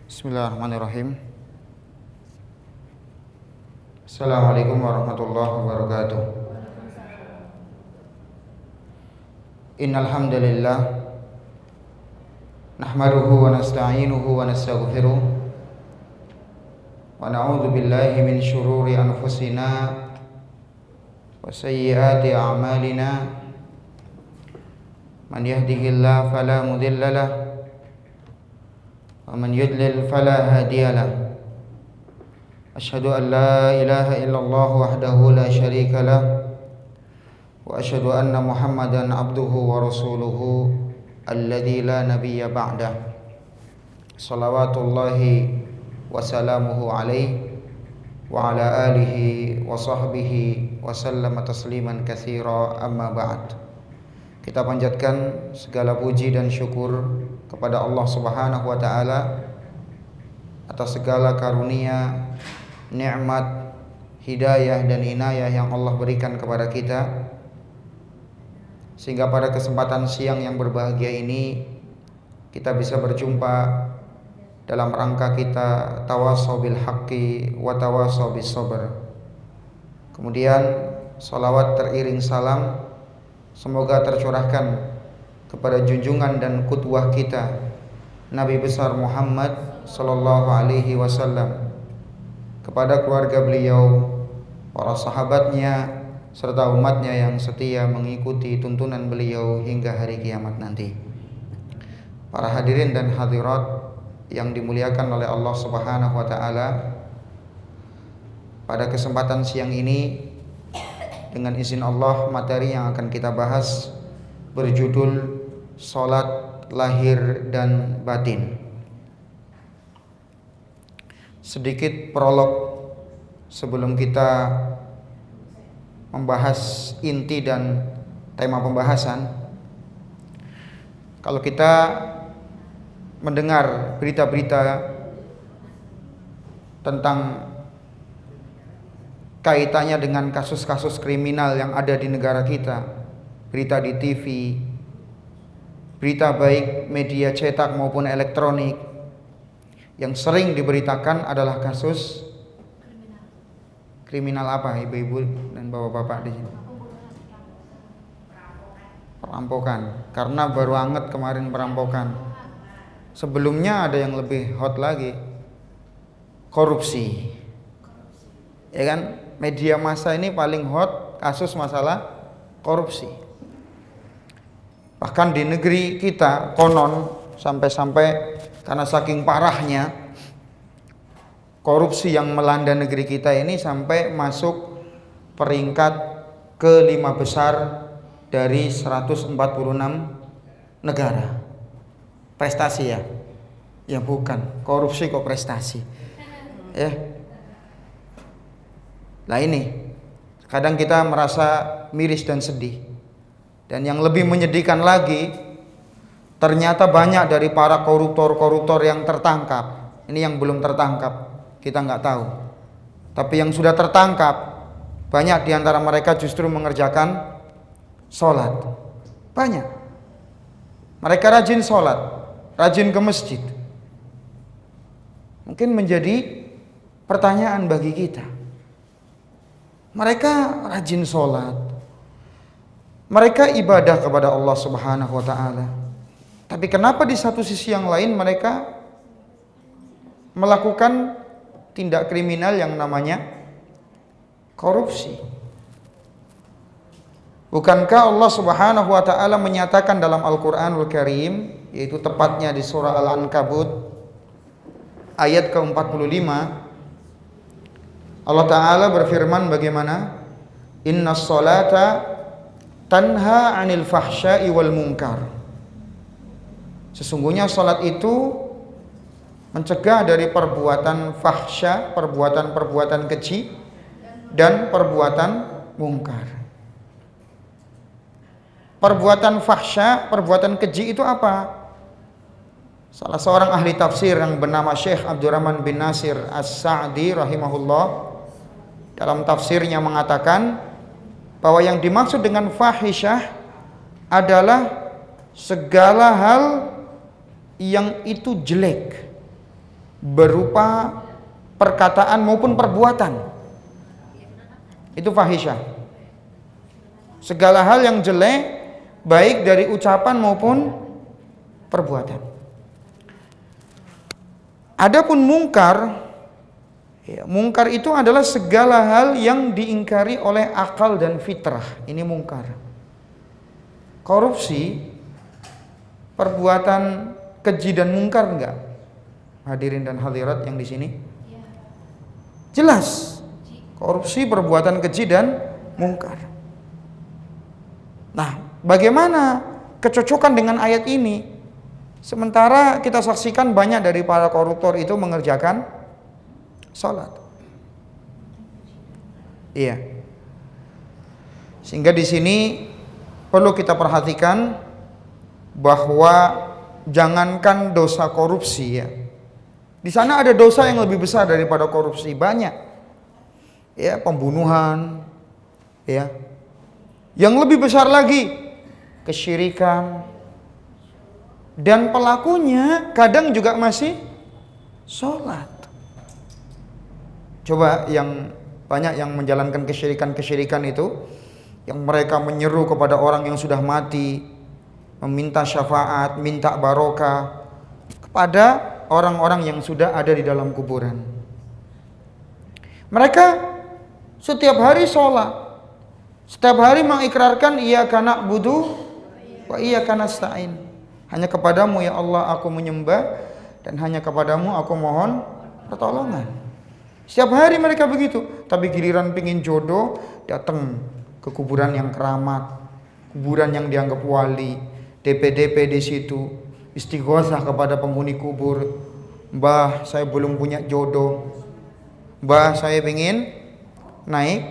Bismillahirrahmanirrahim. Assalamualaikum warahmatullahi wabarakatuh. Innal hamdalillah nahmaduhu wa nasta'inuhu wa nastaghfiruh wa na'udzu billahi min shururi anfusina wa sayyiati a'malina. Man yahdihillahu fala mudilla lahu wa man yudlil fala hadiya lahu. Asyhadu an la ilaha illallah wahdahu la syarika lah wa asyhadu anna Muhammadan abduhu wa rasuluhu alladzi la nabiyya ba'dah. Shalawatullahi wa salamuhu alaihi wa ala alihi wa sahbihi wa sallama tasliman katsira, amma ba'd. Kita panjatkan segala puji dan syukur kepada Allah Subhanahu wa taala atas segala karunia, nikmat, hidayah dan inayah yang Allah berikan kepada kita, sehingga pada kesempatan siang yang berbahagia ini kita bisa berjumpa dalam rangka kita tawasau bil haqqi wa tawasau bis sabr. Kemudian salawat teriring salam semoga tercurahkan kepada junjungan dan qudwah kita Nabi besar Muhammad sallallahu alaihi wasallam, kepada keluarga beliau, para sahabatnya, serta umatnya yang setia mengikuti tuntunan beliau hingga hari kiamat nanti. Para hadirin dan hadirat yang dimuliakan oleh Allah Subhanahu wa taala, pada kesempatan siang ini dengan izin Allah, materi yang akan kita bahas berjudul Salat Lahir dan Batin. Sedikit prolog sebelum kita membahas inti dan tema pembahasan. Kalau kita mendengar berita-berita tentang kaitannya dengan kasus-kasus kriminal yang ada di negara kita, berita di TV, berita baik media cetak maupun elektronik, yang sering diberitakan adalah kasus kriminal apa, ibu-ibu dan bapak-bapak di sini? Perampokan. Karena baru anget kemarin perampokan. Sebelumnya ada yang lebih hot lagi, korupsi. Ya kan? Media massa ini paling hot kasus masalah korupsi. Bahkan di negeri kita konon sampai-sampai karena saking parahnya korupsi yang melanda negeri kita ini sampai masuk peringkat ke-5 besar dari 146 negara. Prestasi ya? Ya bukan, korupsi kok prestasi. Ya. Nah ini, kadang kita merasa miris dan sedih. Dan yang lebih menyedihkan lagi, ternyata banyak dari para koruptor-koruptor yang tertangkap. Ini yang belum tertangkap, kita nggak tahu. Tapi yang sudah tertangkap, banyak di antara mereka justru mengerjakan sholat. Banyak. Mereka rajin sholat, rajin ke masjid. Mungkin menjadi pertanyaan bagi kita. Mereka rajin sholat, mereka ibadah kepada Allah Subhanahu wa ta'ala. Tapi kenapa di satu sisi yang lain mereka melakukan tindak kriminal yang namanya korupsi? Bukankah Allah Subhanahu wa ta'ala menyatakan dalam Al-Quranul Karim, yaitu tepatnya di surah Al-Ankabut ayat ke-45, Allah Ta'ala berfirman bagaimana? Innas sholata tanha 'anil fahsya'i wal munkar. Sesungguhnya salat itu mencegah dari perbuatan fahsya, perbuatan-perbuatan keji dan perbuatan mungkar. Perbuatan fahsya, perbuatan keji itu apa? Salah seorang ahli tafsir yang bernama Syekh Abdurrahman bin Nasir As-Sa'di rahimahullah dalam tafsirnya mengatakan bahwa yang dimaksud dengan fahisyah adalah segala hal yang itu jelek, berupa perkataan maupun perbuatan. Itu fahisyah. Segala hal yang jelek, baik dari ucapan maupun perbuatan. Adapun mungkar, ya, mungkar itu adalah segala hal yang diingkari oleh akal dan fitrah. Ini mungkar. Korupsi, perbuatan keji dan mungkar enggak? Hadirin dan hadirat yang di sini? Jelas. Korupsi, perbuatan keji dan mungkar. Nah, bagaimana kecocokan dengan ayat ini? Sementara kita saksikan banyak dari para koruptor itu mengerjakan salat. Iya. Sehingga di sini perlu kita perhatikan bahwa jangankan dosa korupsi, ya. Di sana ada dosa yang lebih besar daripada korupsi, banyak. Ya, pembunuhan, ya. Yang lebih besar lagi kesyirikan. Dan pelakunya kadang juga masih sholat. Coba yang banyak yang menjalankan kesyirikan itu, yang mereka menyeru kepada orang yang sudah mati, meminta syafaat, minta barokah kepada orang-orang yang sudah ada di dalam kuburan. Mereka setiap hari sholat, setiap hari mengikrarkan iyyaka na'budu wa iyyaka nasta'in. Hanya kepadamu ya Allah aku menyembah, dan hanya kepadamu aku mohon pertolongan. Setiap hari mereka begitu. Tapi giliran pingin jodoh, datang ke kuburan yang keramat, kuburan yang dianggap wali, DP-DP di situ, istighosah kepada penghuni kubur. Mbah, saya belum punya jodoh. Mbah, saya ingin naik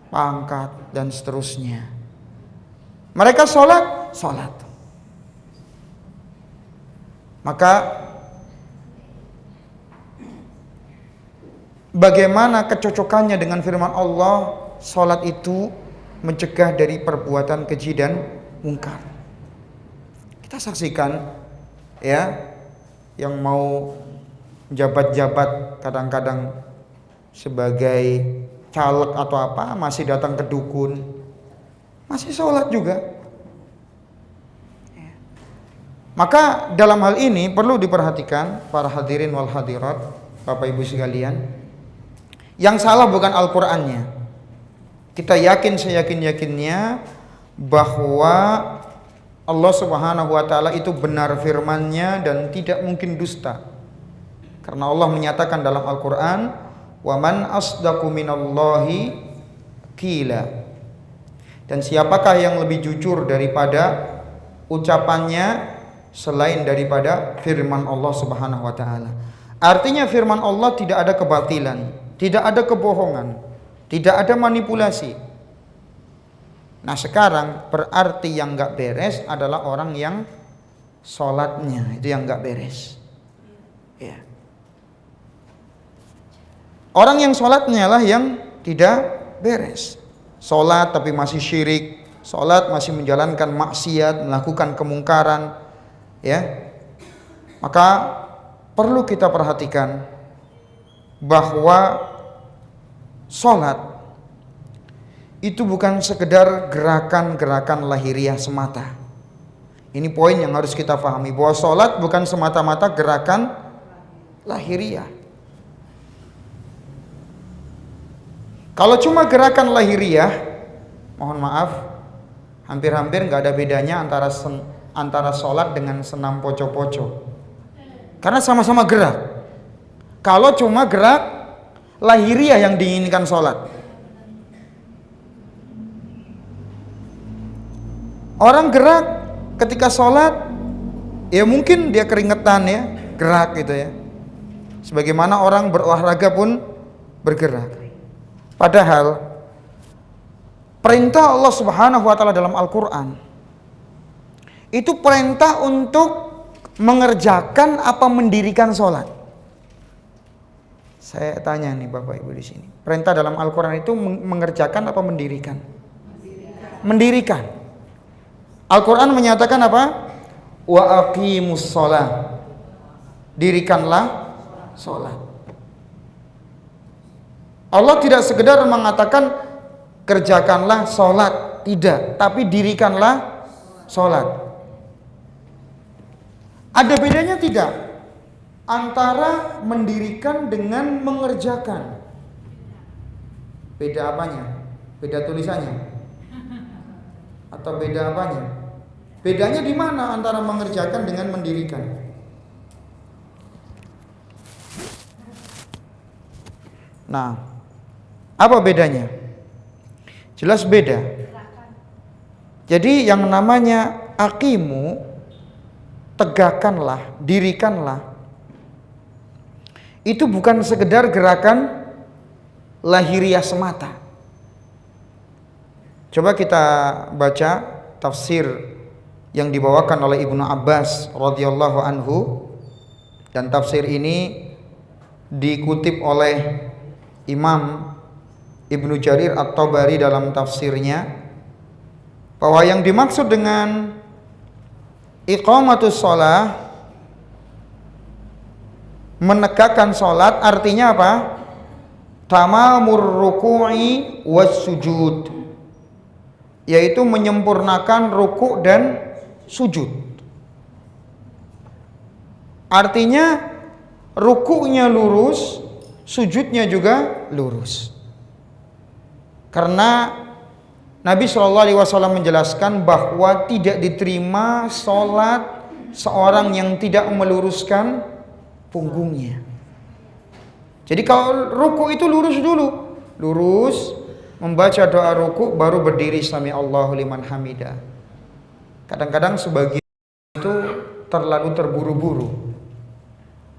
pangkat, dan seterusnya. Mereka sholat. Maka bagaimana kecocokannya dengan firman Allah, salat itu mencegah dari perbuatan keji dan mungkar. Kita saksikan, ya, yang mau jabat-jabat kadang-kadang sebagai caleg atau apa, masih datang ke dukun, masih salat juga. Maka dalam hal ini perlu diperhatikan para hadirin wal hadirat, Bapak Ibu sekalian. Yang salah bukan Al-Qur'annya. Kita yakin seyakin-yakinnya bahwa Allah Subhanahu wa taala itu benar firman-Nya dan tidak mungkin dusta. Karena Allah menyatakan dalam Al-Qur'an, "Wa man asdaqu minallahi qila." Dan siapakah yang lebih jujur daripada ucapannya selain daripada firman Allah Subhanahu wa taala. Artinya firman Allah tidak ada kebatilan, tidak ada kebohongan, tidak ada manipulasi. Nah, sekarang berarti yang enggak beres adalah orang yang sholatnya itu yang enggak beres. Ya. Orang yang sholatnya lah yang tidak beres. Sholat tapi masih syirik, sholat masih menjalankan maksiat, melakukan kemungkaran. Ya, maka perlu kita perhatikan bahwa sholat itu bukan sekedar gerakan-gerakan lahiriah semata. Ini poin yang harus kita pahami, bahwa sholat bukan semata-mata gerakan lahiriah. Kalau cuma gerakan lahiriah, mohon maaf, hampir-hampir nggak ada bedanya antara sholat dengan senam poco-poco, karena sama-sama gerak. Kalau cuma gerak lahiriah yang diinginkan sholat, orang gerak ketika sholat, ya mungkin dia keringetan, ya gerak gitu ya, sebagaimana orang berolahraga pun bergerak. Padahal perintah Allah Subhanahu wa taala dalam Al-Qur'an itu perintah untuk mengerjakan apa mendirikan sholat. Saya tanya nih Bapak Ibu di sini, perintah dalam Al-Quran itu mengerjakan apa mendirikan? Mendirikan. Al-Quran menyatakan apa? Wa aqimus sholat, dirikanlah sholat. Allah tidak sekedar mengatakan kerjakanlah sholat, tidak, tapi dirikanlah sholat. Ada bedanya tidak antara mendirikan dengan mengerjakan? Beda apanya? Beda tulisannya? Atau beda apanya? Bedanya di mana antara mengerjakan dengan mendirikan? Nah, apa bedanya? Jelas beda. Jadi yang namanya aqimu, tegakkanlah, dirikanlah, itu bukan sekedar gerakan lahiriah semata. Coba kita baca tafsir yang dibawakan oleh Ibnu Abbas radhiyallahu anhu, dan tafsir ini dikutip oleh Imam Ibnu Jarir At-Tabari dalam tafsirnya, bahwa yang dimaksud dengan iqamatus shalah, menegakkan salat, artinya apa? Tamamur ruku'i was sujud, yaitu menyempurnakan ruku' dan sujud. Artinya ruku'nya lurus, sujudnya juga lurus. Karena Nabi SAW menjelaskan bahwa tidak diterima sholat seorang yang tidak meluruskan punggungnya. Jadi kalau ruku itu lurus dulu, lurus, membaca doa ruku, baru berdiri sami Allahu liman hamidah. Kadang-kadang sebagian itu terlalu terburu-buru.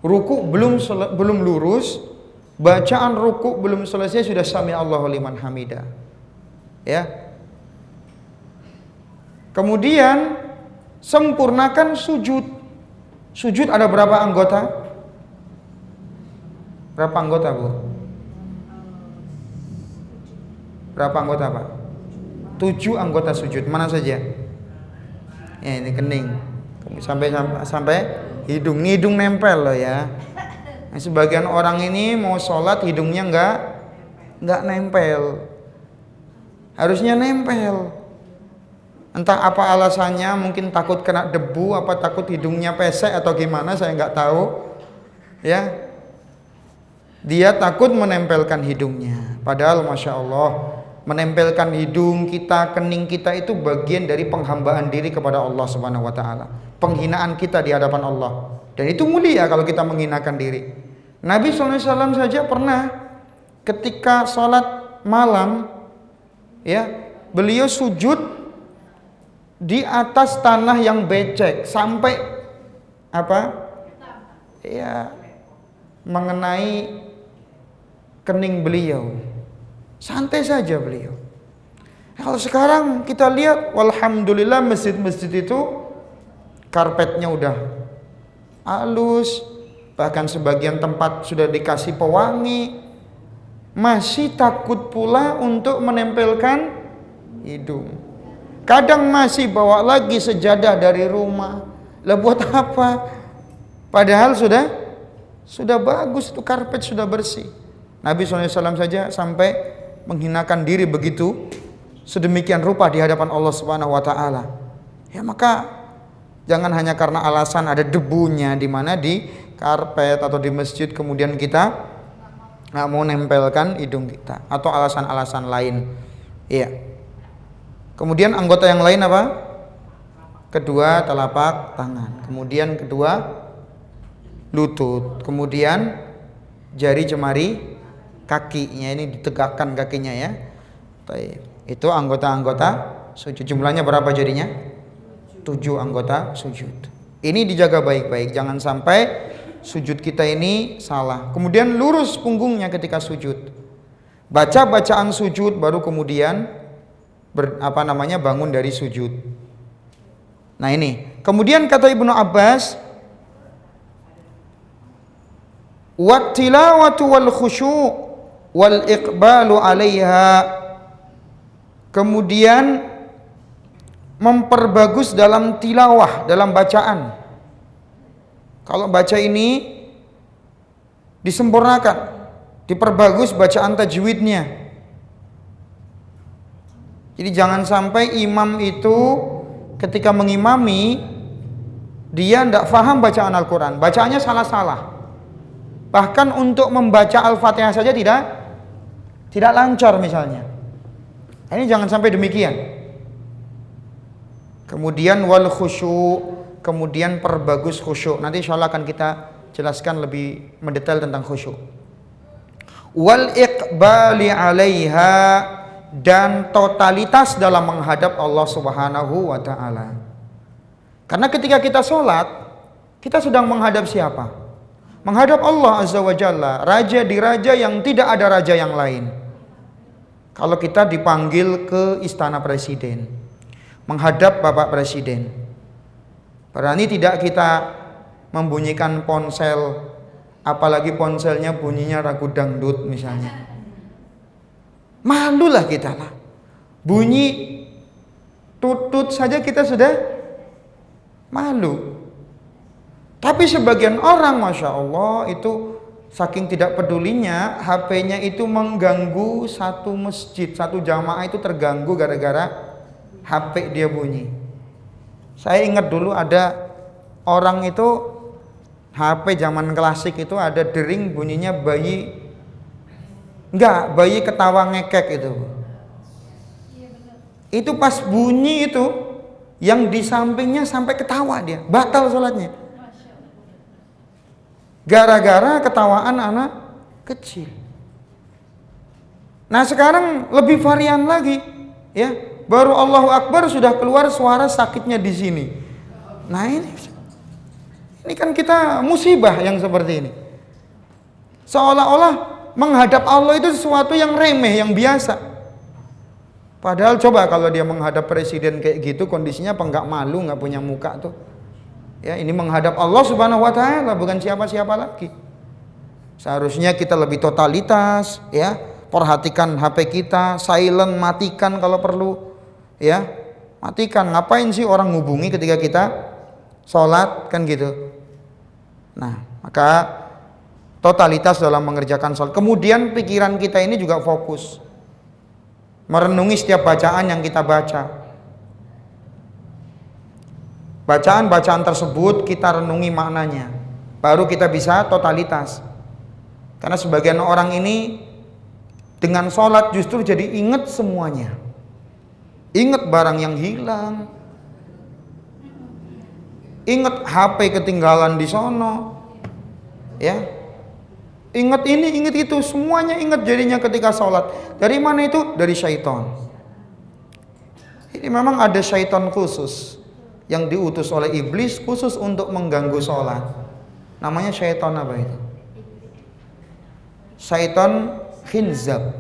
Ruku belum lurus, bacaan ruku belum selesai sudah sami Allahu liman hamidah. Ya. Kemudian sempurnakan sujud. Sujud ada berapa anggota? Berapa anggota, Bu? Berapa anggota, Pak? 7 anggota sujud. Mana saja? Ya, ini kening. Sampai hidung. Ini hidung nempel loh ya. Nah, sebagian orang ini mau sholat hidungnya enggak nempel. Harusnya nempel. Entah apa alasannya, mungkin takut kena debu, apa takut hidungnya pesek atau gimana, saya nggak tahu. Ya, dia takut menempelkan hidungnya. Padahal masya Allah, menempelkan hidung kita, kening kita itu bagian dari penghambaan diri kepada Allah Subhanahu Wa Taala. Penghinaan kita di hadapan Allah. Dan itu mulia kalau kita menghinakan diri. Nabi SAW saja pernah ketika sholat malam, ya, beliau sujud di atas tanah yang becek sampai apa? Ya, mengenai kening beliau. Santai saja beliau. Kalau sekarang kita lihat, walhamdulillah masjid-masjid itu karpetnya udah halus, bahkan sebagian tempat sudah dikasih pewangi. Masih takut pula untuk menempelkan hidung. Kadang masih bawa lagi sejadah dari rumah. Lah buat apa? Padahal sudah bagus, itu karpet sudah bersih. Nabi SAW saja sampai menghinakan diri begitu sedemikian rupa di hadapan Allah Subhanahu Wa Taala. Ya, maka jangan hanya karena alasan ada debunya di mana di karpet atau di masjid kemudian kita nggak mau nempelkan hidung kita atau alasan-alasan lain. Iya. Kemudian anggota yang lain apa? Kedua telapak tangan, kemudian kedua lutut, kemudian jari jemari kakinya, ini ditegakkan kakinya ya. Itu anggota-anggota sujud. Jumlahnya berapa jadinya? 7 anggota sujud. Ini dijaga baik-baik, jangan sampai sujud kita ini salah. Kemudian lurus punggungnya ketika sujud. Baca bacaan sujud baru kemudian bangun dari sujud. Nah ini. Kemudian kata Ibnu Abbas, wat tilawatu wal khusyu' wal iqbalu 'alaiha. Kemudian memperbagus dalam tilawah, dalam bacaan. Kalau baca ini disempurnakan, diperbagus bacaan tajwidnya. Jadi jangan sampai imam itu ketika mengimami dia tidak paham bacaan Al-Quran, bacaannya salah-salah. Bahkan untuk membaca Al-Fatihah saja tidak lancar misalnya. Ini jangan sampai demikian. Kemudian wal khusyuk, kemudian perbagus khusyuk. Nanti insyaallah akan kita jelaskan lebih mendetail tentang khusyuk. Wal iqbali 'alaiha, dan totalitas dalam menghadap Allah Subhanahu wa taala. Karena ketika kita sholat, kita sedang menghadap siapa? Menghadap Allah Azza wa Jalla, Raja di raja yang tidak ada raja yang lain. Kalau kita dipanggil ke istana presiden, menghadap Bapak Presiden, berani tidak kita membunyikan ponsel, apalagi ponselnya bunyinya lagu dangdut misalnya. Malulah kita lah. Bunyi tutut saja kita sudah malu. Tapi sebagian orang Masya Allah itu saking tidak pedulinya, HP-nya itu mengganggu satu masjid, satu jamaah itu terganggu gara-gara HP dia bunyi. Saya ingat dulu ada orang itu HP zaman klasik itu ada dering bunyinya bayi, enggak, bayi ketawa ngekek itu. Itu pas bunyi itu yang di sampingnya sampai ketawa dia, batal sholatnya. Gara-gara ketawaan anak kecil. Nah sekarang lebih varian lagi, ya. Baru Allahu Akbar sudah keluar suara sakitnya di sini. Nah ini kan kita musibah yang seperti ini. Seolah-olah menghadap Allah itu sesuatu yang remeh, yang biasa. Padahal coba kalau dia menghadap presiden kayak gitu, kondisinya apa nggak malu, nggak punya muka tuh. Ya, ini menghadap Allah Subhanahu wa taala, bukan siapa-siapa lagi. Seharusnya kita lebih totalitas, ya. Perhatikan HP kita, silent, matikan kalau perlu. Ya. Matikan. Ngapain sih orang ngubungi ketika kita sholat, kan gitu. Nah, maka totalitas dalam mengerjakan sholat. Kemudian pikiran kita ini juga fokus, merenungi setiap bacaan yang kita baca. Bacaan-bacaan tersebut kita renungi maknanya, baru kita bisa totalitas. Karena sebagian orang ini dengan sholat justru jadi ingat semuanya, ingat barang yang hilang, ingat HP ketinggalan di sono, ya, ingat ini, ingat itu, semuanya ingat jadinya ketika sholat. Dari mana itu? Dari syaitan. Ini memang ada syaitan khusus yang diutus oleh iblis khusus untuk mengganggu sholat. Namanya syaitan apa itu? Syaitan khinzab.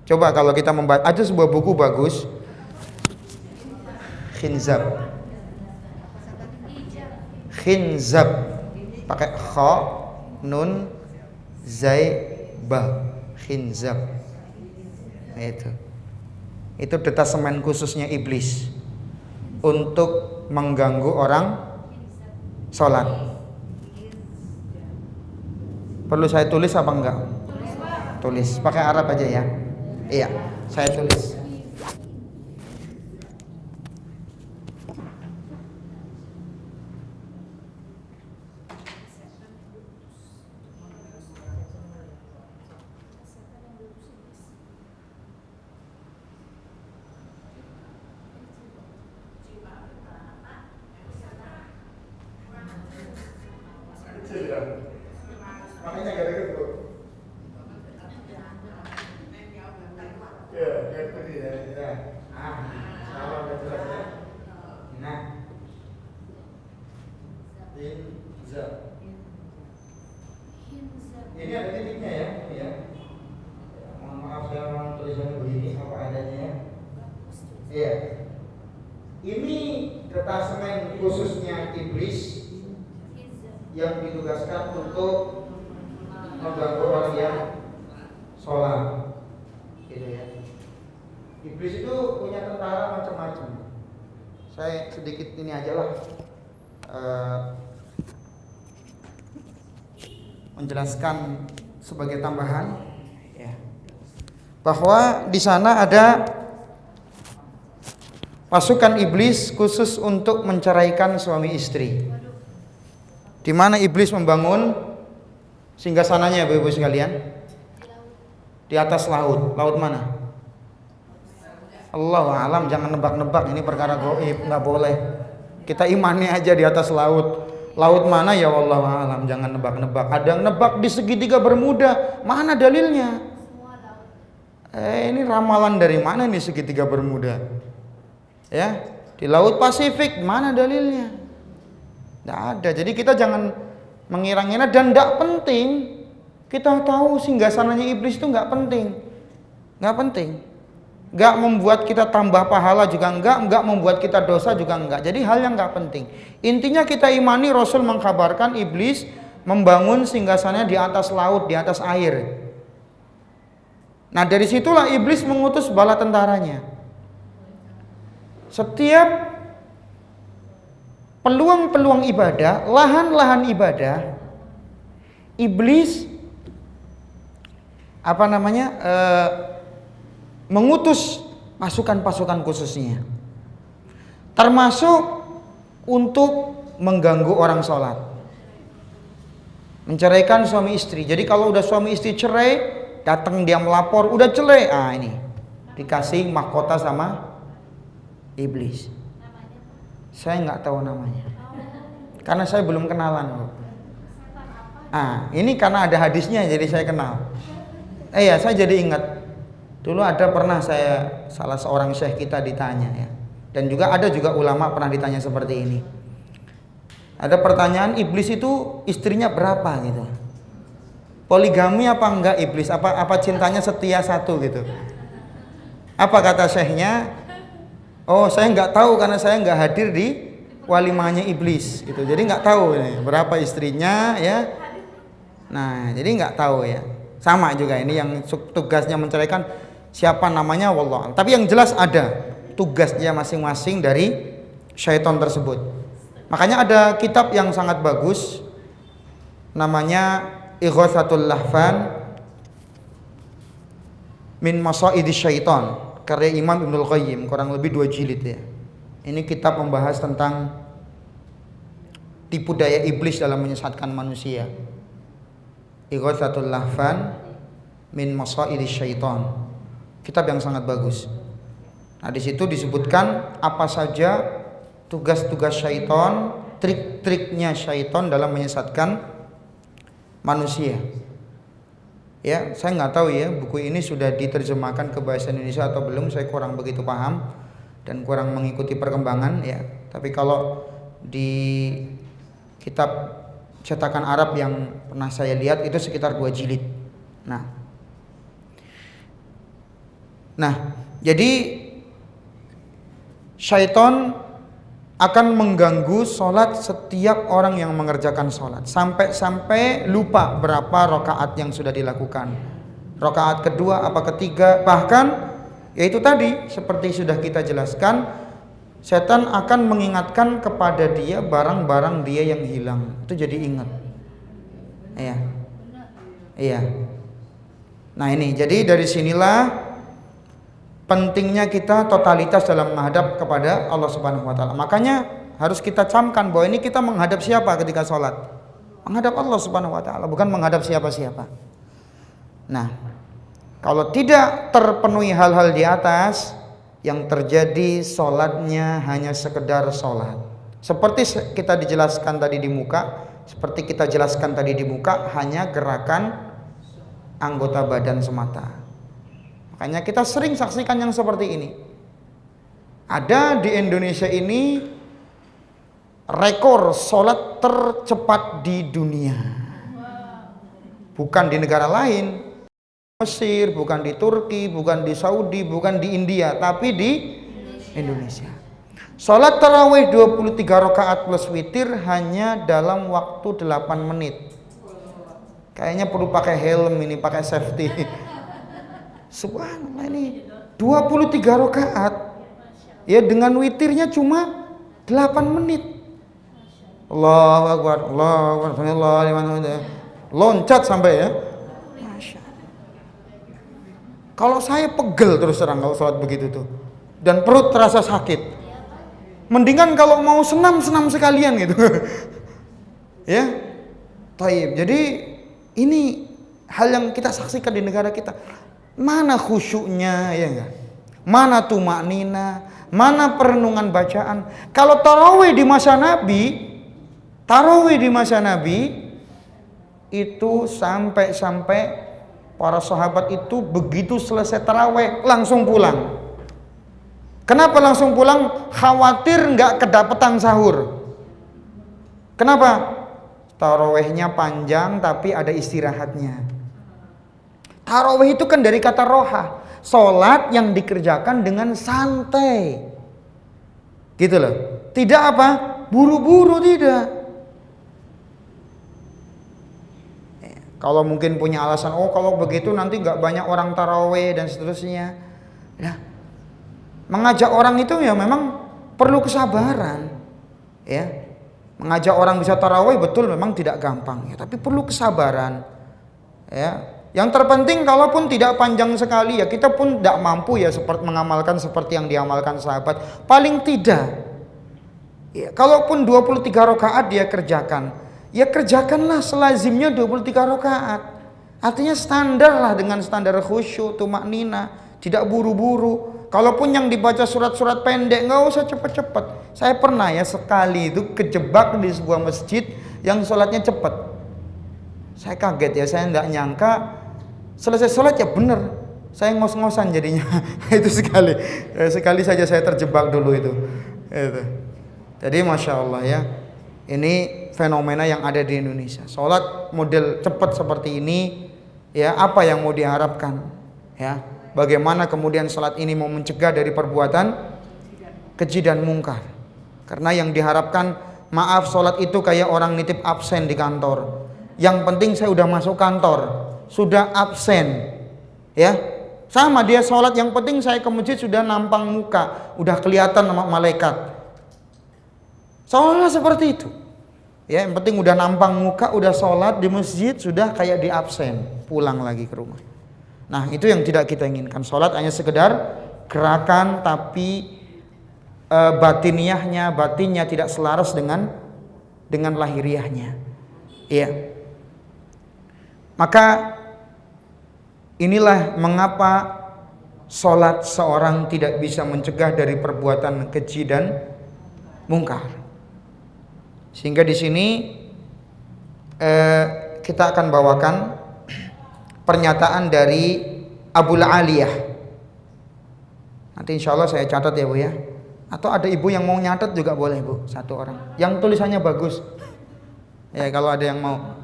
Coba kalau kita membaca, ada sebuah buku bagus, khinzab. Khinzab pakai kha, nun, zai, ba. Khinzab. Nah, itu detasemen khususnya iblis untuk mengganggu orang sholat. Perlu saya tulis apa enggak? Tulis, pakai Arab aja ya. Iya, saya tulis. Makanya gak ada gitu. Ya, kayak tadi ya. Salah udah jelas ya. Nah, Hinzab. Ini ada titiknya ya, ya. Mohon maaf saya memang tulisannya begini apa adanya ya. Iya. Ini detasemen khususnya iblis yang ditugaskan untuk mengganggu orang yang sholat, gitu ya. Iblis itu punya tentara macam-macam. Saya sedikit ini aja lah menjelaskan sebagai tambahan ya, bahwa di sana ada pasukan iblis khusus untuk menceraikan suami istri. Di mana iblis membangun singgasananya Bapak-Ibu sekalian? Di atas laut. Laut mana? Allahu a'lam, jangan nebak-nebak, ini perkara gaib, enggak boleh. Kita imani aja di atas laut. Laut mana ya wallahu a'lam, jangan nebak-nebak. Ada yang nebak di segitiga Bermuda. Mana dalilnya? Ini ramalan dari mana nih segitiga Bermuda? Ya, di Laut Pasifik, mana dalilnya? Tidak ada. Jadi kita jangan mengira-ngira, dan tidak penting. Kita tahu singgasananya iblis itu nggak penting, nggak penting, nggak membuat kita tambah pahala juga nggak membuat kita dosa juga nggak. Jadi hal yang nggak penting. Intinya kita imani Rasul mengkabarkan iblis membangun singgasananya di atas laut, di atas air. Nah dari situlah iblis mengutus bala tentaranya. Setiap peluang-peluang ibadah, lahan-lahan ibadah, iblis mengutus pasukan-pasukan khususnya, termasuk untuk mengganggu orang sholat, menceraikan suami istri. Jadi kalau udah suami istri cerai, datang dia melapor, udah cerai, ini dikasih mahkota sama iblis. Saya nggak tahu namanya, karena saya belum kenalan. Ini karena ada hadisnya, jadi saya kenal. Ya, saya jadi ingat. Dulu pernah saya, salah seorang syekh kita ditanya ya, dan juga ada ulama pernah ditanya seperti ini. Ada pertanyaan, iblis itu istrinya berapa gitu? Poligami apa enggak iblis? Apa cintanya setia satu gitu? Apa kata syekhnya? Oh, saya nggak tahu karena saya nggak hadir di walimahnya iblis gitu. Jadi nggak tahu nih, berapa istrinya ya. Nah, jadi nggak tahu ya. Sama juga ini yang tugasnya menceraikan, siapa namanya wallah. Tapi yang jelas ada tugasnya masing-masing dari syaitan tersebut. Makanya ada kitab yang sangat bagus namanya Ighatsatul Lahfan min Masaidis Syaitan, karya Imam Ibnul Qayyim, kurang lebih 2 jilid ya. Ini kitab membahas tentang tipu daya iblis dalam menyesatkan manusia. Ighatsatul Lahfan min Masaidis Syaitan, kitab yang sangat bagus. Nah, di situ disebutkan apa saja tugas-tugas syaitan, trik-triknya syaitan dalam menyesatkan manusia. Ya, saya nggak tahu ya buku ini sudah diterjemahkan ke bahasa Indonesia atau belum, saya kurang begitu paham dan kurang mengikuti perkembangan ya. Tapi kalau di kitab cetakan Arab yang pernah saya lihat itu sekitar 2 jilid. Nah, jadi syaitan akan mengganggu sholat setiap orang yang mengerjakan sholat, sampai lupa berapa rakaat yang sudah dilakukan, rakaat kedua apa ketiga, bahkan yaitu tadi seperti sudah kita jelaskan, setan akan mengingatkan kepada dia barang-barang dia yang hilang, itu jadi ingat. Iya. Nah ini, jadi dari sinilah pentingnya kita totalitas dalam menghadap kepada Allah Subhanahu wa taala. Makanya harus kita camkan bahwa ini kita menghadap siapa ketika sholat? Menghadap Allah Subhanahu wa taala, bukan menghadap siapa-siapa. Nah, kalau tidak terpenuhi hal-hal di atas, yang terjadi sholatnya hanya sekedar sholat. Seperti kita dijelaskan tadi di muka, hanya gerakan anggota badan semata. Makanya kita sering saksikan yang seperti ini. Ada di Indonesia ini rekor sholat tercepat di dunia. Bukan di negara lain, Mesir, bukan di Turki, bukan di Saudi, bukan di India, tapi di Indonesia. Sholat tarawih 23 rakaat plus witir hanya dalam waktu 8 menit. Kayaknya perlu pakai helm ini, pakai safety. Subhanallah, ini 23 rakaat ya, dengan witirnya cuma 8 menit. Allahu Akbar, Allahu Akbar, Allahu Akbar. loncat sampai ya. Masya Allah. Kalau saya pegel terus terang kalau sholat begitu tuh, dan perut terasa sakit. Mendingan kalau mau senam sekalian gitu. Ya. Taib. Jadi ini hal yang kita saksikan di negara kita. Mana khusyuknya ya enggak? Mana tumaknina, mana perenungan bacaan. Kalau tarawih di masa Nabi itu sampai para sahabat itu begitu selesai tarawih langsung pulang. Kenapa langsung pulang? Khawatir nggak kedapetan sahur. Kenapa? Tarawihnya panjang tapi ada istirahatnya. Tarawih itu kan dari kata roha, sholat yang dikerjakan dengan santai, gitu loh. Tidak apa? Buru-buru, tidak. Kalau mungkin punya alasan, oh kalau begitu nanti nggak banyak orang tarawih dan seterusnya. Nah, mengajak orang itu ya memang perlu kesabaran, ya. Mengajak orang bisa tarawih betul memang tidak gampang, ya. Tapi perlu kesabaran, ya. Yang terpenting kalaupun tidak panjang sekali ya kita pun tidak mampu ya mengamalkan seperti yang diamalkan sahabat. Paling tidak, ya, kalaupun 23 rakaat dia kerjakan, ya kerjakanlah selazimnya 23 rakaat. Artinya standar lah dengan standar khusyuk, tumaknina, tidak buru-buru. Kalaupun yang dibaca surat-surat pendek nggak usah cepet-cepet. Saya pernah ya sekali itu kejebak di sebuah masjid yang sholatnya cepet. Saya kaget ya, saya tidak nyangka selesai sholat ya bener. Saya ngos-ngosan jadinya. Itu sekali saja saya terjebak dulu itu. Jadi Masya Allah ya, ini fenomena yang ada di Indonesia. Sholat model cepat seperti ini, ya apa yang mau diharapkan? Ya, bagaimana kemudian sholat ini mau mencegah dari perbuatan keji dan mungkar? Karena yang diharapkan, maaf, sholat itu kayak orang nitip absen di kantor. Yang penting saya udah masuk kantor, sudah absen, ya sama dia sholat. Yang penting saya ke masjid sudah nampang muka, udah kelihatan sama malaikat. Sholat seperti itu, ya yang penting udah nampang muka, udah sholat di masjid, sudah kayak di absen, pulang lagi ke rumah. Nah itu yang tidak kita inginkan. Sholat hanya sekedar gerakan, tapi batinnya tidak selaras dengan lahiriahnya, ya. Maka inilah mengapa sholat seorang tidak bisa mencegah dari perbuatan keji dan mungkar. Sehingga di sini kita akan bawakan pernyataan dari Abul Aliyah. Nanti insya Allah saya catat ya Bu ya. Atau ada ibu yang mau nyatet juga boleh Bu, satu orang. Yang tulisannya bagus. Ya kalau ada yang mau.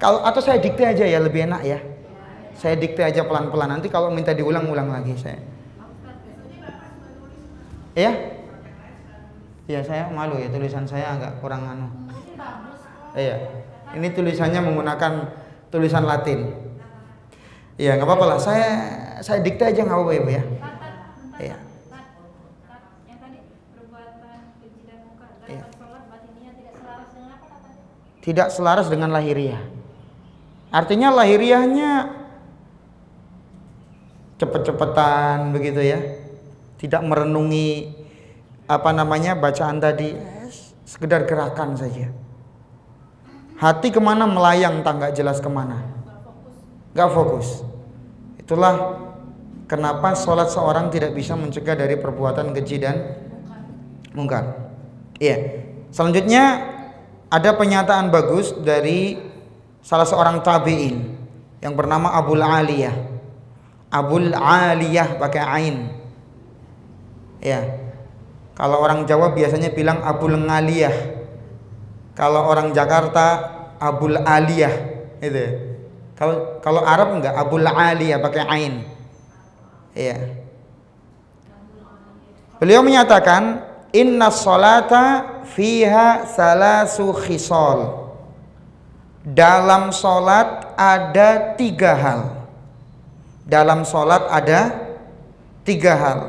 Atau saya dikte aja ya, lebih enak ya. Saya dikte aja pelan-pelan. Nanti kalau minta diulang-ulang lagi saya. Ya? Ya saya malu ya, tulisan saya agak kurang anu. Iya. Ini tulisannya menggunakan tulisan Latin. Iya, nggak apa-apa lah. Saya dikte aja nggak apa-apa ya, Bu ya. Iya. Yang tadi perbuatan keji dan mungkar dalam sholat batinnya tidak selaras dengan apa katanya? Tidak selaras dengan lahiriah. Artinya lahiriahnya cepet-cepetan begitu ya, tidak merenungi bacaan tadi, sekedar gerakan saja. Hati kemana melayang, tak nggak jelas kemana, nggak fokus. Itulah kenapa sholat seorang tidak bisa mencegah dari perbuatan keji dan mungkar. Iya. Selanjutnya ada pernyataan bagus dari salah seorang tabi'in yang bernama Abul Aliyah. Abul Aliyah pakai ain. Ya. Kalau orang Jawa biasanya bilang Abul Ngaliyah. Kalau orang Jakarta Abul Aliyah itu. Kalau Arab enggak, Abul Aliyah pakai ain. Ya. Beliau menyatakan inna sholata fiha salasu khisal. Dalam sholat ada 3 hal. Dalam sholat ada 3 hal.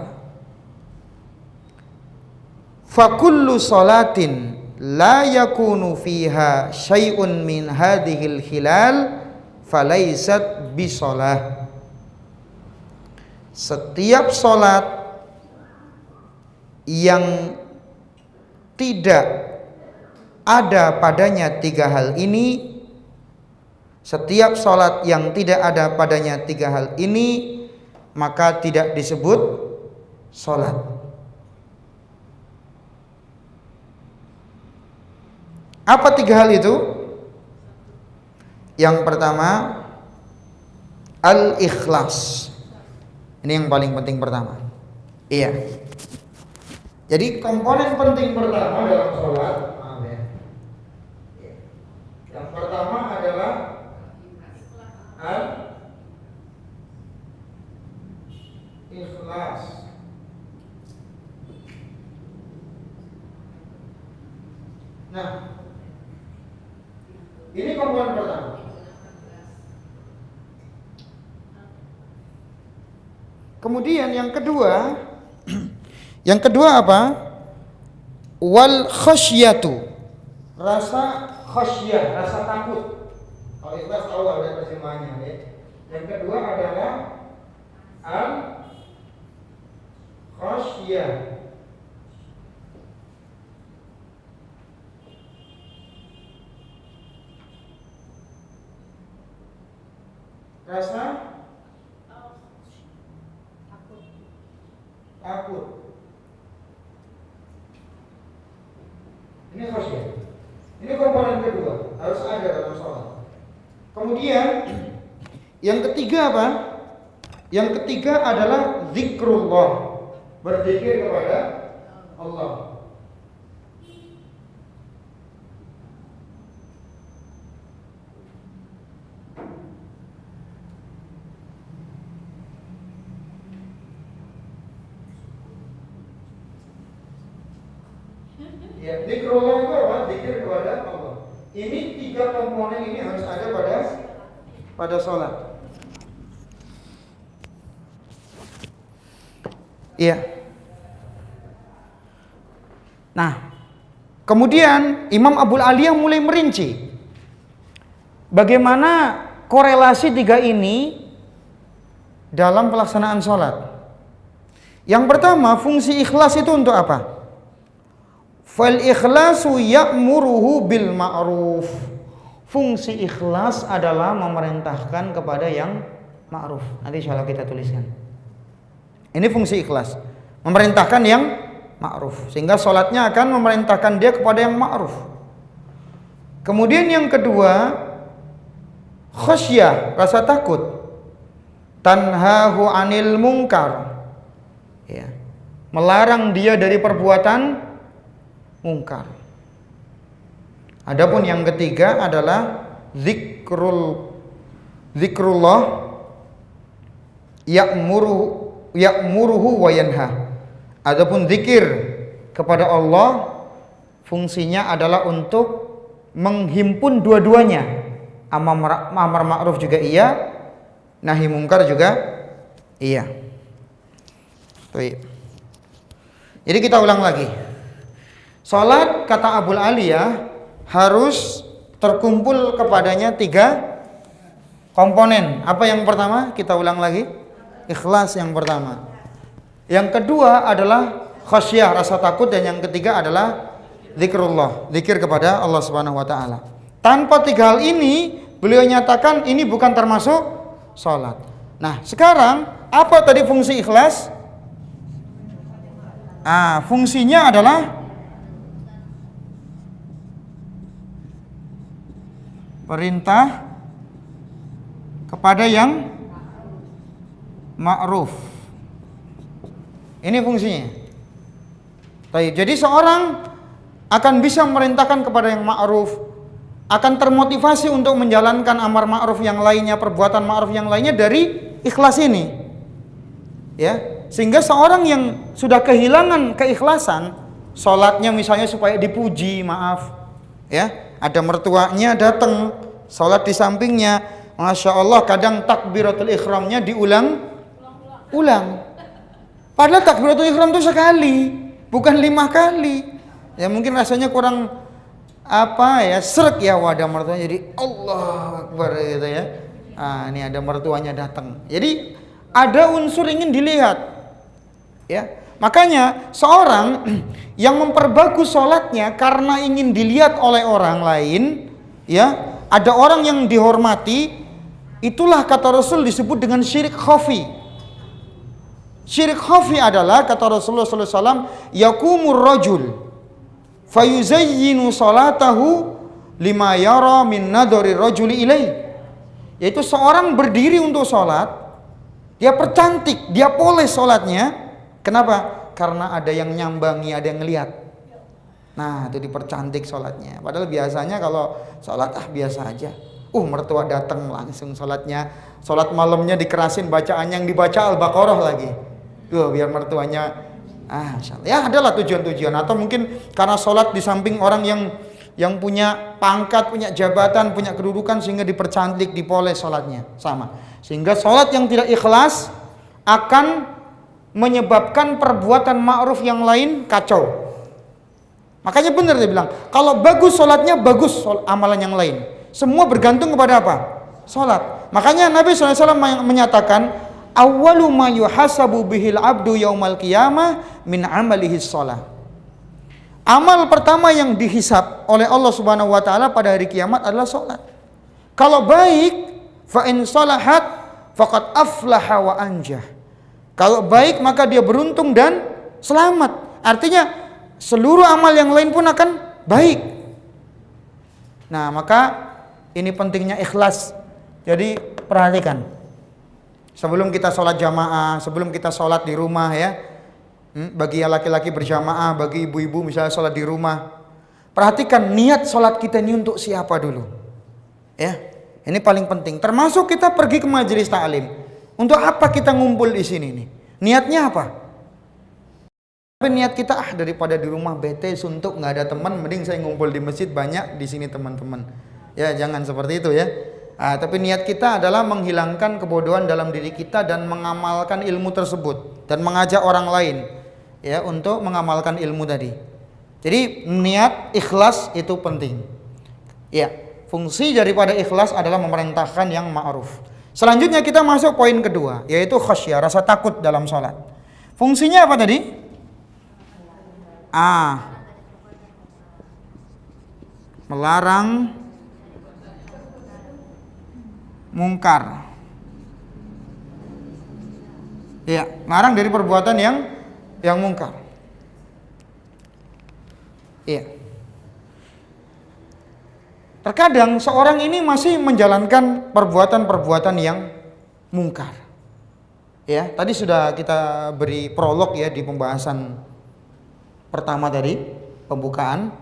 Fakullu sholatin la yakunu fiha syai'un min hadhil hilal falaisat bisalah. Setiap salat yang tidak ada padanya tiga hal ini, setiap salat yang tidak ada padanya tiga hal ini, maka tidak disebut salat. Apa tiga hal itu? Yang pertama, al-ikhlas. Ini yang paling penting pertama. Iya. Jadi komponen penting pertama dalam sholat, yang pertama adalah al-ikhlas. Nah, ini komponen pertama. Kemudian yang kedua apa? Wal khasyatu. Rasa khasyah, rasa takut. Kalau ikhlas tahu ada terjemahannya ya. Yang kedua adalah al khasyah. Rasa takut. Ini khasyah. Ini komponen kedua, harus ada dalam sholat. Kemudian yang ketiga apa? Yang ketiga adalah zikrullah, berzikir kepada Allah. Ya, zikrullah itu apa? Zikir kepada Allah. Ini tiga komponen ini harus ada pada sholat. Iya. Nah, kemudian Imam Abu Aliyah mulai merinci bagaimana korelasi tiga ini dalam pelaksanaan sholat. Yang pertama, fungsi ikhlas itu untuk apa? Fal ikhlasu ya'muruhu bil ma'ruf. Fungsi ikhlas adalah memerintahkan kepada yang ma'ruf. Nanti insyaallah kita tuliskan. Ini fungsi ikhlas, memerintahkan yang ma'ruf, sehingga sholatnya akan memerintahkan dia kepada yang ma'ruf. Kemudian yang kedua, khasyah, rasa takut. Tanhahu anil munkar, ya, melarang dia dari perbuatan mungkar. Adapun yang ketiga adalah zikrullah ya'muruhu wa yanha. Adapun zikir kepada Allah fungsinya adalah untuk menghimpun dua-duanya. Amar ma'ruf juga iya, nahi mungkar juga iya. Baik. Jadi kita ulang lagi. Salat kata Abu Aliyah harus terkumpul kepadanya tiga komponen. Apa yang pertama? Kita ulang lagi. Ikhlas yang pertama. Yang kedua adalah khasyah, rasa takut, dan yang ketiga adalah zikrullah, zikir kepada Allah Subhanahu wa taala. Tanpa tiga hal ini, beliau nyatakan ini bukan termasuk salat. Nah, sekarang apa tadi fungsi ikhlas? Fungsinya adalah perintah kepada yang ma'ruf. Ini fungsinya. Jadi seorang akan bisa memerintahkan kepada yang ma'ruf, akan termotivasi untuk menjalankan amar ma'ruf yang lainnya, perbuatan ma'ruf yang lainnya dari ikhlas ini. Ya, sehingga seorang yang sudah kehilangan keikhlasan, sholatnya misalnya supaya dipuji, ya, ada mertuanya datang, sholat di sampingnya, masya Allah, kadang takbiratul ihramnya diulang-ulang. Padahal takbiratul ihram itu sekali, bukan 5 kali. Ya mungkin rasanya kurang srek ya, wadah mertuanya jadi Allah Akbar gitu ya. Ini ada mertuanya datang. Jadi ada unsur ingin dilihat. Ya. Makanya seorang yang memperbagus sholatnya karena ingin dilihat oleh orang lain, ya, ada orang yang dihormati, itulah kata Rasul disebut dengan syirik khafi. Syirik khafi adalah kata Rasulullah SAW, yakumur rajul fayuzayyinu salatahu lima yara min nadhari rajuli ilaih. Yaitu seorang berdiri untuk sholat, dia percantik, dia poles sholatnya. Kenapa? Karena ada yang nyambangi, ada yang ngelihat. Nah, itu dipercantik sholatnya. Padahal biasanya kalau sholat biasa aja. Mertua datang langsung sholatnya. Sholat malamnya dikerasin bacaannya, yang dibaca Al-Baqarah lagi. Biar mertuanya ya adalah tujuan-tujuan. Atau mungkin karena sholat di samping orang yang punya pangkat, punya jabatan, punya kedudukan, sehingga dipercantik, dipoles sholatnya. Sama. Sehingga sholat yang tidak ikhlas akan menyebabkan perbuatan ma'ruf yang lain kacau. Makanya benar dia bilang, kalau bagus sholatnya, bagus amalan yang lain. Semua bergantung kepada apa? Sholat. Makanya Nabi SAW menyatakan, awwalu ma yuhasabu bihil abdu yaumal qiyamah min amalihi sholat. Amal pertama yang dihisab oleh Allah Subhanahu wa taala pada hari kiamat adalah sholat. Kalau baik, fa in salahat faqad aflaha wa anjah. Kalau baik maka dia beruntung dan selamat. Artinya seluruh amal yang lain pun akan baik. Nah, maka ini pentingnya ikhlas. Jadi perhatikan. Sebelum kita sholat jamaah, sebelum kita sholat di rumah ya, bagi yang laki-laki berjamaah, bagi ibu-ibu misalnya sholat di rumah, perhatikan niat sholat kita ini untuk siapa dulu. Ya, ini paling penting. Termasuk kita pergi ke majelis ta'lim. Untuk apa kita ngumpul di sini nih? Niatnya apa? Tapi niat kita daripada di rumah bete suntuk nggak ada teman, mending saya ngumpul di masjid, banyak di sini teman-teman. Ya, jangan seperti itu ya. Tapi niat kita adalah menghilangkan kebodohan dalam diri kita dan mengamalkan ilmu tersebut dan mengajak orang lain ya untuk mengamalkan ilmu tadi. Jadi niat ikhlas itu penting. Ya, fungsi daripada ikhlas adalah memerintahkan yang ma'ruf. Selanjutnya kita masuk poin kedua, yaitu khasyah, rasa takut dalam sholat. Fungsinya apa tadi? Melarang mungkar. Ya, larang dari perbuatan yang mungkar. Iya. Terkadang seorang ini masih menjalankan perbuatan-perbuatan yang mungkar. Ya, tadi sudah kita beri prolog ya di pembahasan pertama tadi, pembukaan.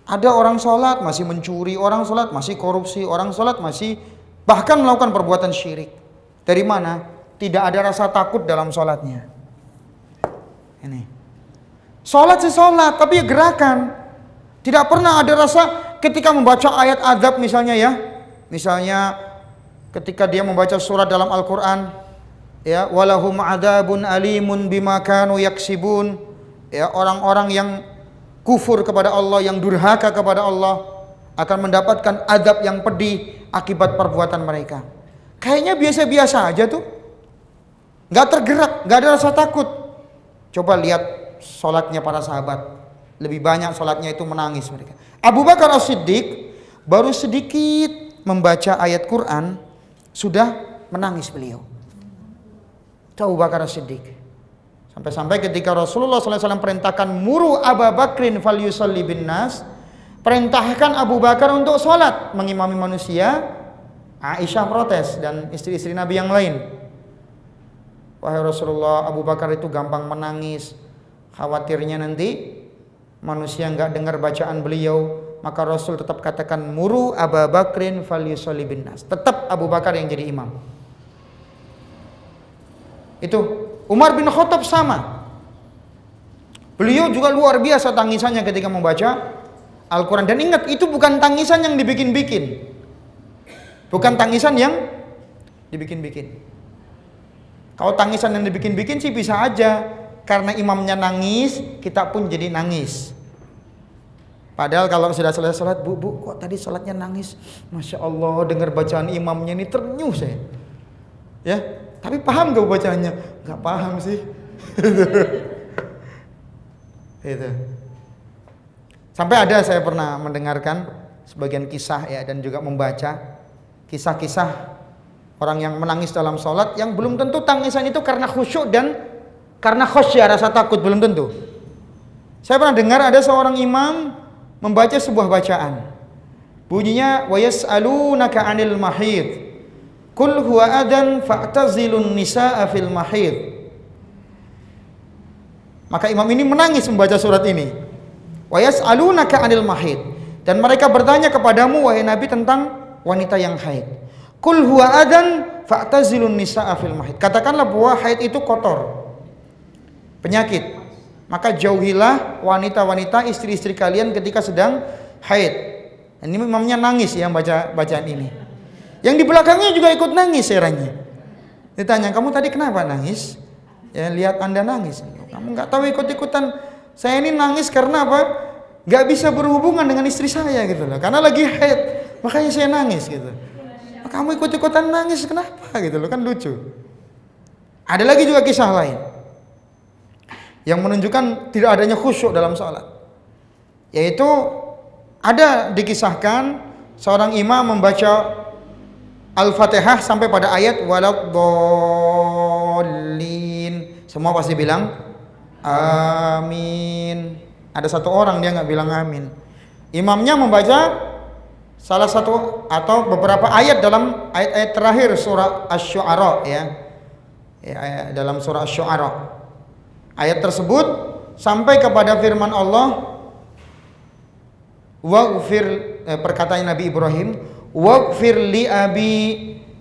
Ada orang sholat masih mencuri, orang sholat masih korupsi, orang sholat masih bahkan melakukan perbuatan syirik. Dari mana? Tidak ada rasa takut dalam sholatnya. Ini. Sholat sih sholat, tapi gerakan. Tidak pernah ada rasa ketika membaca ayat azab misalnya ya. Misalnya ketika dia membaca surat dalam Al-Quran. Ya, walahum adzabun alimun bima kanu yaksibun. Ya, orang-orang yang kufur kepada Allah, yang durhaka kepada Allah akan mendapatkan azab yang pedih akibat perbuatan mereka. Kayaknya biasa-biasa aja tuh, nggak tergerak, nggak ada rasa takut. Coba lihat sholatnya para sahabat, lebih banyak sholatnya itu menangis mereka. Abu Bakar As-Siddiq baru sedikit membaca ayat Quran sudah menangis beliau. Itu Abu Bakar As-Siddiq. Sampai-sampai ketika Rasulullah SAW perintahkan muru Abu Bakrin falyusalli bin nas, perintahkan Abu Bakar untuk sholat mengimami manusia, Aisyah protes dan istri-istri Nabi yang lain. Wahai Rasulullah, Abu Bakar itu gampang menangis, khawatirnya nanti manusia enggak dengar bacaan beliau. Maka Rasul tetap katakan muru Abu Bakrin falyusalli bin nas. Tetap Abu Bakar yang jadi imam. Itu Umar bin Khattab sama. Beliau juga luar biasa tangisannya ketika membaca Al-Quran. Dan ingat, itu bukan tangisan yang dibikin-bikin. Bukan tangisan yang dibikin-bikin. Kalau tangisan yang dibikin-bikin sih bisa aja. Karena imamnya nangis, kita pun jadi nangis. Padahal kalau sudah selesai sholat, bu kok tadi sholatnya nangis? Masya Allah, dengar bacaan imamnya ini ternyuh saya. Ya, tapi paham gak bacaannya? Gak paham sih. Itu. Sampai ada saya pernah mendengarkan sebagian kisah ya, dan juga membaca kisah-kisah orang yang menangis dalam sholat yang belum tentu tangisan itu karena khusyuk dan karena khosyah, rasa takut, belum tentu. Saya pernah dengar ada seorang imam membaca sebuah bacaan. Bunyinya wa yas'alunaka 'anil mahid. Qul huwa adan fa'tazilun nisaa fil mahid. Maka imam ini menangis membaca surat ini. Wa yas'alunaka 'anil mahid. Dan mereka bertanya kepadamu wahai Nabi tentang wanita yang haid. Qul huwa adan fa'tazilun nisaa fil mahid. Katakanlah bahwa haid itu kotor, penyakit. Maka jauhilah wanita-wanita istri-istri kalian ketika sedang haid. Ini imamnya nangis yang baca bacaan ini. Yang di belakangnya juga ikut nangis herannya. Ditanya, kamu tadi kenapa nangis? Ya lihat Anda nangis. Kamu nggak tahu ikut-ikutan. Saya ini nangis karena apa? Nggak bisa berhubungan dengan istri saya gitu loh. Karena lagi haid, makanya saya nangis gitu. Kamu ikut-ikutan nangis kenapa gitu loh, kan lucu. Ada lagi juga kisah lain yang menunjukkan tidak adanya khusyuk dalam sholat, yaitu ada dikisahkan seorang imam membaca Al-Fatihah sampai pada ayat waladhdallin. Semua pasti bilang amin. Ada satu orang dia nggak bilang amin. Imamnya membaca salah satu atau beberapa ayat dalam ayat-ayat terakhir surah Asy-Syu'ara ya, dalam surah Asy-Syu'ara. Ayat tersebut sampai kepada firman Allah, waghfir, perkataan Nabi Ibrahim, waghfir li abi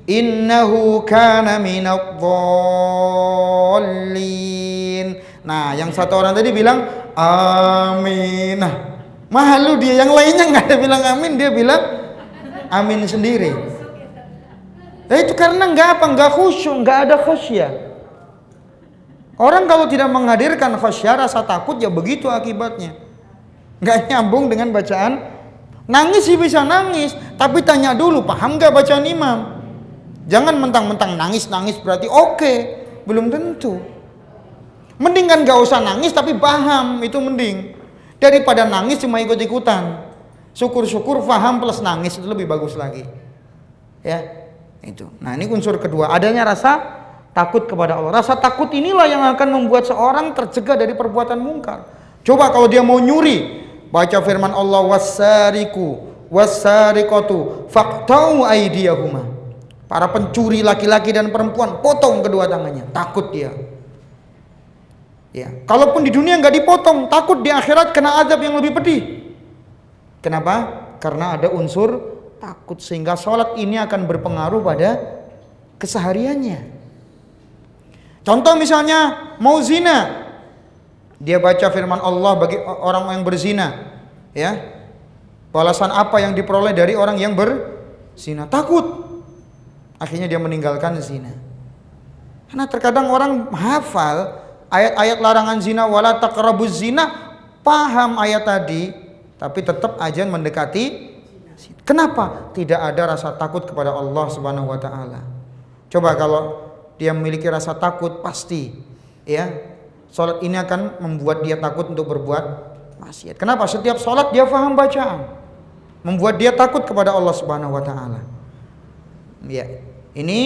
innahu kana minadh-dhallin. Nah, yang satu orang tadi bilang amin. Nah, malu dia, yang lainnya nggak ada bilang amin, dia bilang amin sendiri. Nah, itu karena nggak khusyuk, nggak ada khosyah. Orang kalau tidak menghadirkan khosyah, rasa takut, ya begitu akibatnya. Nggak nyambung dengan bacaan. Nangis sih bisa nangis, tapi tanya dulu paham nggak bacaan imam. Jangan mentang-mentang nangis berarti oke, belum tentu. Mending kan nggak usah nangis tapi paham, itu mending daripada nangis cuma ikut-ikutan. Syukur-syukur paham plus nangis, itu lebih bagus lagi. Ya, itu. Nah, ini unsur kedua, adanya rasa takut kepada Allah. Rasa takut inilah yang akan membuat seorang tercegah dari perbuatan mungkar. Coba kalau dia mau nyuri, baca firman Allah, wassariqu wassariqatu faqta'u aydiyahuma. Para pencuri laki-laki dan perempuan, potong kedua tangannya. Takut dia. Ya, kalaupun di dunia nggak dipotong, takut di akhirat kena azab yang lebih pedih. Kenapa? Karena ada unsur takut, sehingga sholat ini akan berpengaruh pada kesehariannya. Contoh misalnya mau zina, dia baca firman Allah bagi orang yang berzina, ya, balasan apa yang diperoleh dari orang yang berzina, takut, akhirnya dia meninggalkan zina. Karena terkadang orang hafal ayat-ayat larangan zina, wala taqrabuz zina, paham ayat tadi, tapi tetap aja mendekati. Kenapa? Tidak ada rasa takut kepada Allah Subhanahu wa taala. Coba kalau dia memiliki rasa takut, pasti ya salat ini akan membuat dia takut untuk berbuat maksiat. Kenapa? Setiap salat dia paham bacaan, membuat dia takut kepada Allah Subhanahu wa taala. Ya, ini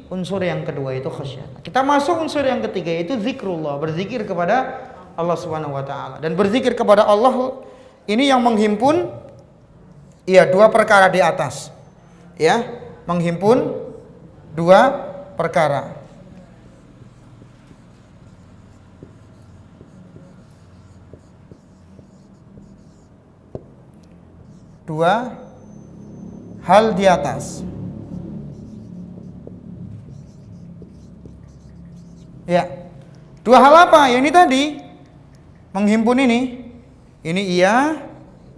unsur yang kedua, itu khasyat. Kita masuk unsur yang ketiga, yaitu zikrullah, berzikir kepada Allah Subhanahu wa taala. Dan berzikir kepada Allah ini yang menghimpun dua perkara di atas. Ya, menghimpun dua perkara. Dua hal di atas. Ya. Dua hal apa? Ya ini tadi. Menghimpun ini. Ini iya,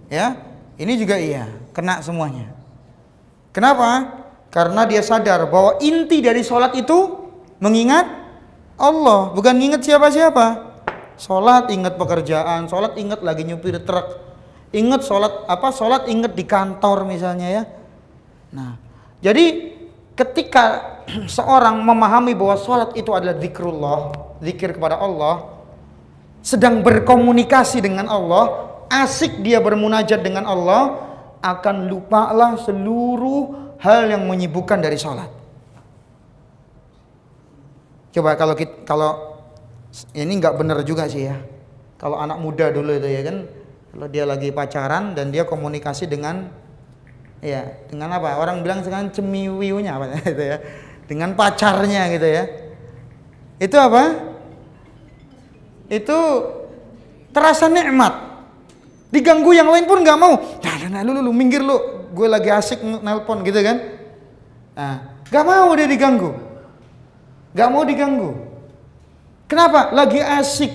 ya. Ini juga iya, kena semuanya. Kenapa? Karena dia sadar bahwa inti dari sholat itu mengingat Allah, bukan ingat siapa-siapa. Sholat ingat pekerjaan, sholat ingat lagi nyupir truk, Ingat sholat ingat di kantor misalnya ya. Nah, jadi ketika seorang memahami bahwa sholat itu adalah zikrullah, zikir kepada Allah, sedang berkomunikasi dengan Allah, asik dia bermunajat dengan Allah, akan lupalah seluruh hal yang menyibukkan dari sholat. Coba kalau ini nggak benar juga sih ya. Kalau anak muda dulu itu ya kan, kalau dia lagi pacaran dan dia komunikasi dengan apa? Orang bilang sekarang cemiwiunya apa itu ya. Dengan pacarnya gitu ya. Itu apa? Itu terasa nikmat. Diganggu yang lain pun nggak mau. Nah, lu minggir lu. Gue lagi asik nelpon gitu kan. Nah, nggak mau dia diganggu. Nggak mau diganggu. Kenapa? Lagi asik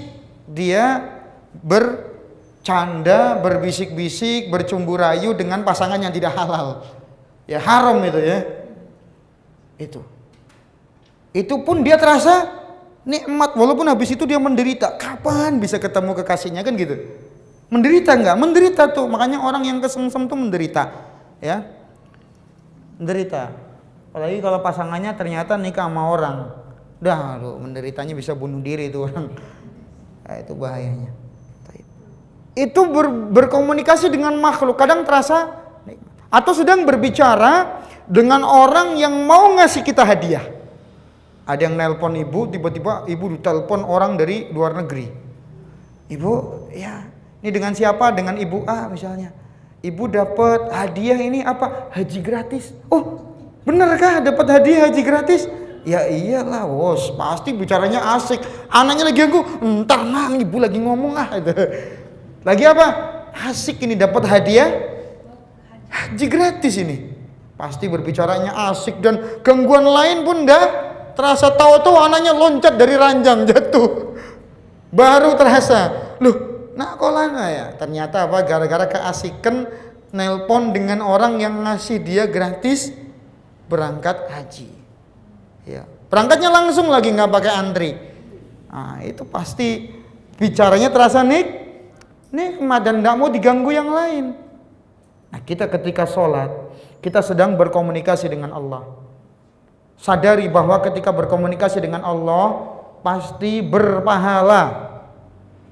dia bercanda, berbisik-bisik, bercumbu rayu dengan pasangan yang tidak halal. Ya haram itu ya. Itu pun dia terasa nikmat, walaupun habis itu dia menderita. Kapan bisa ketemu kekasihnya kan gitu? Menderita enggak? Menderita tuh. Makanya orang yang kesengsem tuh menderita. Ya. Menderita. Apalagi kalau pasangannya ternyata nikah sama orang. Dah, menderitanya bisa bunuh diri itu orang. Nah, itu bahayanya. Itu berkomunikasi dengan makhluk kadang terasa nikmat. Atau sedang berbicara dengan orang yang mau ngasih kita hadiah. Ada yang nelpon ibu, tiba-tiba ibu ditelepon orang dari luar negeri. Ibu, ya, ini dengan siapa? Dengan ibu A misalnya. Ibu dapat hadiah ini apa? Haji gratis. Oh, benarkah dapat hadiah haji gratis? Ya iyalah, bos. Pasti bicaranya asik. Anaknya lagi ganggu. Entar mang, ibu lagi ngomong Lagi apa? Asik ini dapat hadiah haji gratis ini. Pasti berbicaranya asik dan gangguan lain pun enggak terasa. Tahu-tahu anaknya loncat dari ranjang jatuh. Baru terasa. Loh, nak kolana ya. Ternyata apa? Gara-gara keasikan nelpon dengan orang yang ngasih dia gratis berangkat haji. Ya, berangkatnya langsung lagi nggak pakai antri. Nah, itu pasti bicaranya terasa nikmat dan nggak mau diganggu yang lain. Nah, kita ketika sholat, kita sedang berkomunikasi dengan Allah. Sadari bahwa ketika berkomunikasi dengan Allah pasti berpahala.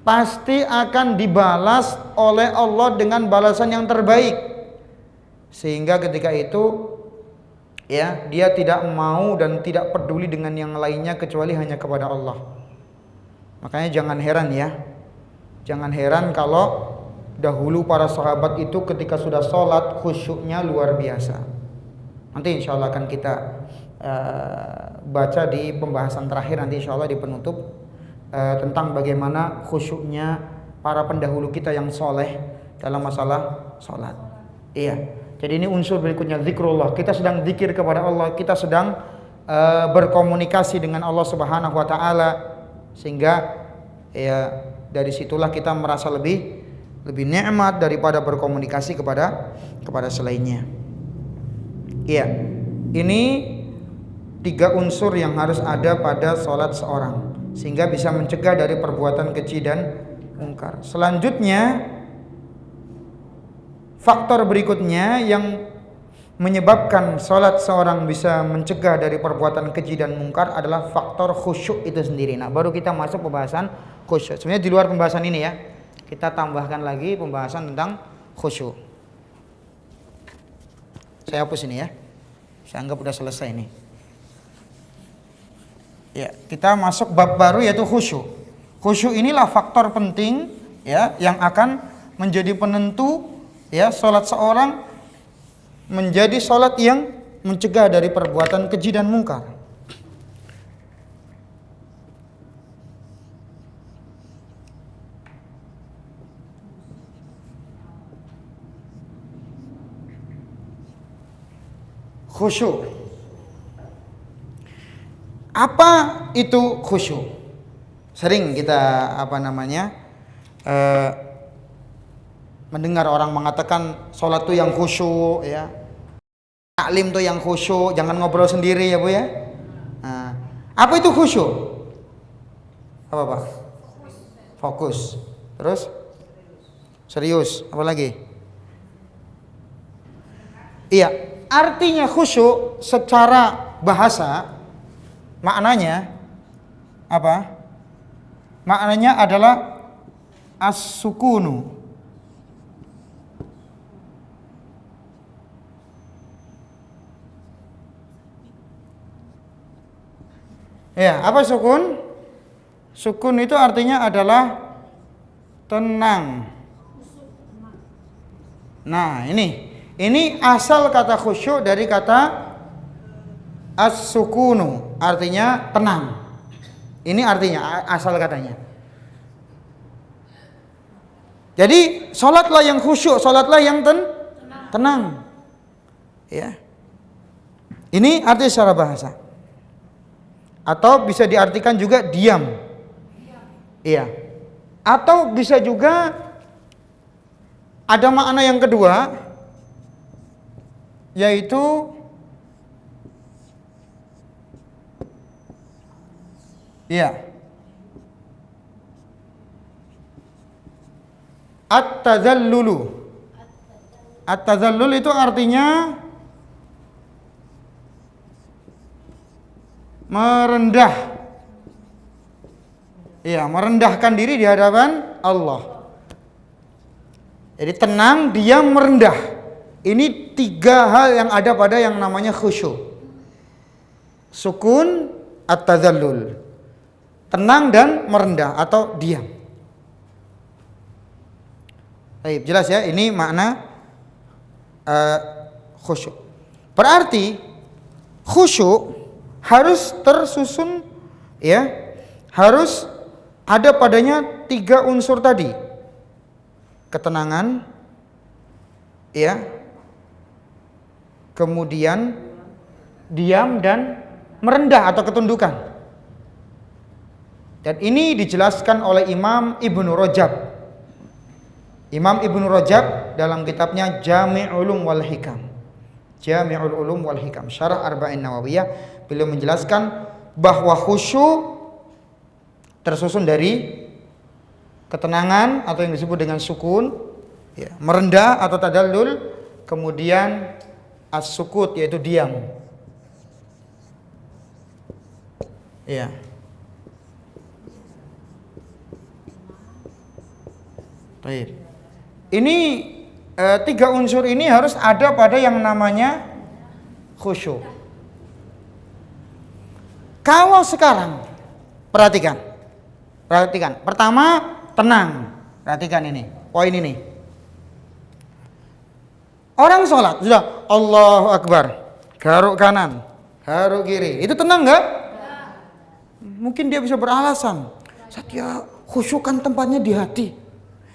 Pasti akan dibalas oleh Allah dengan balasan yang terbaik. Sehingga ketika itu ya, dia tidak mau dan tidak peduli dengan yang lainnya kecuali hanya kepada Allah. Makanya jangan heran ya. Jangan heran kalau dahulu para sahabat itu ketika sudah sholat khusyuknya luar biasa. Nanti insya Allah akan kita baca di pembahasan terakhir nanti insya Allah di penutup tentang bagaimana khusyuknya para pendahulu kita yang soleh dalam masalah sholat. Iya. Jadi ini unsur berikutnya zikrullah. Kita sedang zikir kepada Allah. Kita sedang berkomunikasi dengan Allah Subhanahu Wa Taala sehingga ya dari situlah kita merasa lebih nikmat daripada berkomunikasi kepada selainnya. Iya. Ini 3 unsur yang harus ada pada sholat seorang sehingga bisa mencegah dari perbuatan keji dan mungkar. Selanjutnya faktor berikutnya yang menyebabkan sholat seorang bisa mencegah dari perbuatan keji dan mungkar adalah faktor khusyuk itu sendiri. Nah, baru kita masuk pembahasan khusyuk. Sebenarnya di luar pembahasan ini ya, kita tambahkan lagi pembahasan tentang khusyuk. Saya hapus ini ya. Saya anggap udah selesai nih. Ya, kita masuk bab baru yaitu khusyuk. Khusyuk inilah faktor penting ya yang akan menjadi penentu ya salat seorang menjadi salat yang mencegah dari perbuatan keji dan mungkar. Khusyuk. Apa itu khusyuk? Sering kita mendengar orang mengatakan sholat tuh yang khusyuk ya, taklim tuh yang khusyuk, jangan ngobrol sendiri ya Bu ya. Nah, apa itu khusyuk? Apa Pak? Fokus. Terus Serius, apa lagi? Iya, artinya khusyuk secara bahasa maknanya apa? Maknanya adalah as-sukunu. Ya, apa sukun? Sukun itu artinya adalah tenang. Nah, ini asal kata khusyuk dari kata as-sukunu, artinya tenang. Ini artinya asal katanya. Jadi, salatlah yang khusyuk, salatlah yang tenang. Ya. Ini arti secara bahasa. Atau bisa diartikan juga diam. Iya. Atau bisa juga ada makna yang kedua, yaitu at-tazallulu. At-tazallul itu artinya merendah. Iya, merendahkan diri di hadapan Allah. Jadi tenang, diam, merendah. Ini 3 hal yang ada pada yang namanya khusyuk. Sukun, at-tazallul. Tenang dan merendah atau diam. Baik, jelas ya, ini makna khusyuk. Berarti khusyuk harus tersusun, ya, harus ada padanya 3 unsur tadi. Ketenangan, ya, kemudian diam dan merendah atau ketundukan. Dan ini dijelaskan oleh Imam Ibnu Rajab. Imam Ibnu Rajab dalam kitabnya Jami'ul Ulum wal Hikam. Jami'ul Ulum wal Hikam, Syarah Arba'in Nawawiyah, beliau menjelaskan bahwa khusyuk tersusun dari ketenangan atau yang disebut dengan sukun, ya, merendah atau tadallul, kemudian as-sukut yaitu diam. Ya. Baik. Ini 3 unsur ini harus ada pada yang namanya khusyuk. Kalau sekarang perhatikan. Pertama, tenang. Perhatikan ini, poin ini. Orang sholat sudah Allahu Akbar, garuk kanan, garuk kiri. Itu tenang nggak? Mungkin dia bisa beralasan, Satya, khusyuk kan tempatnya di hati.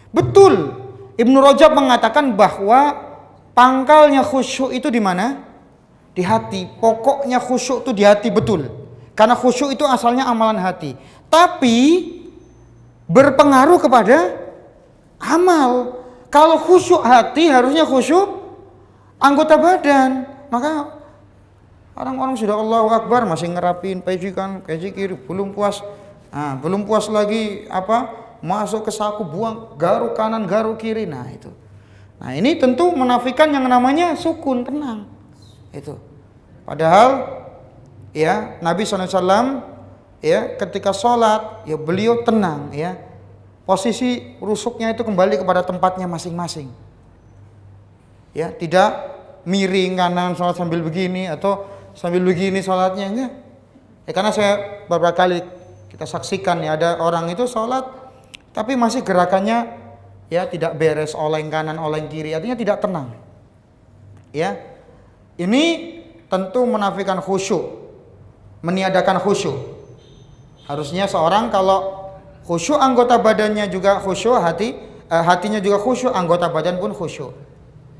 Betul. Ibnu Rajab mengatakan bahwa pangkalnya khusyuk itu di mana? Di hati. Pokoknya khusyuk itu di hati, betul. Karena khusyuk itu asalnya amalan hati. Tapi berpengaruh kepada amal. Kalau khusyuk hati, harusnya khusyuk anggota badan. Maka orang-orang sudah Allahu Akbar masih ngerapin peci kan, peci kiri, belum puas. Nah, belum puas lagi masuk ke saku, buang, garuk kanan, garuk kiri. Nah, itu. Nah, ini tentu menafikan yang namanya sukun, tenang. Itu. Padahal ya, Nabi SAW ya, ketika sholat ya beliau tenang, ya. Posisi rusuknya itu kembali kepada tempatnya masing-masing. Ya, tidak miring kanan sholat sambil begini atau sambil begini sholatnya, enggak. Ya, karena saya beberapa kali kita saksikan ya, ada orang itu sholat tapi masih gerakannya ya tidak beres, oleng kanan, oleng kiri, artinya tidak tenang. Ya. Ini tentu menafikan khusyuk, meniadakan khusyuk. Harusnya seorang kalau khusyuk anggota badannya juga khusyuk, hatinya juga khusyuk, anggota badan pun khusyuk.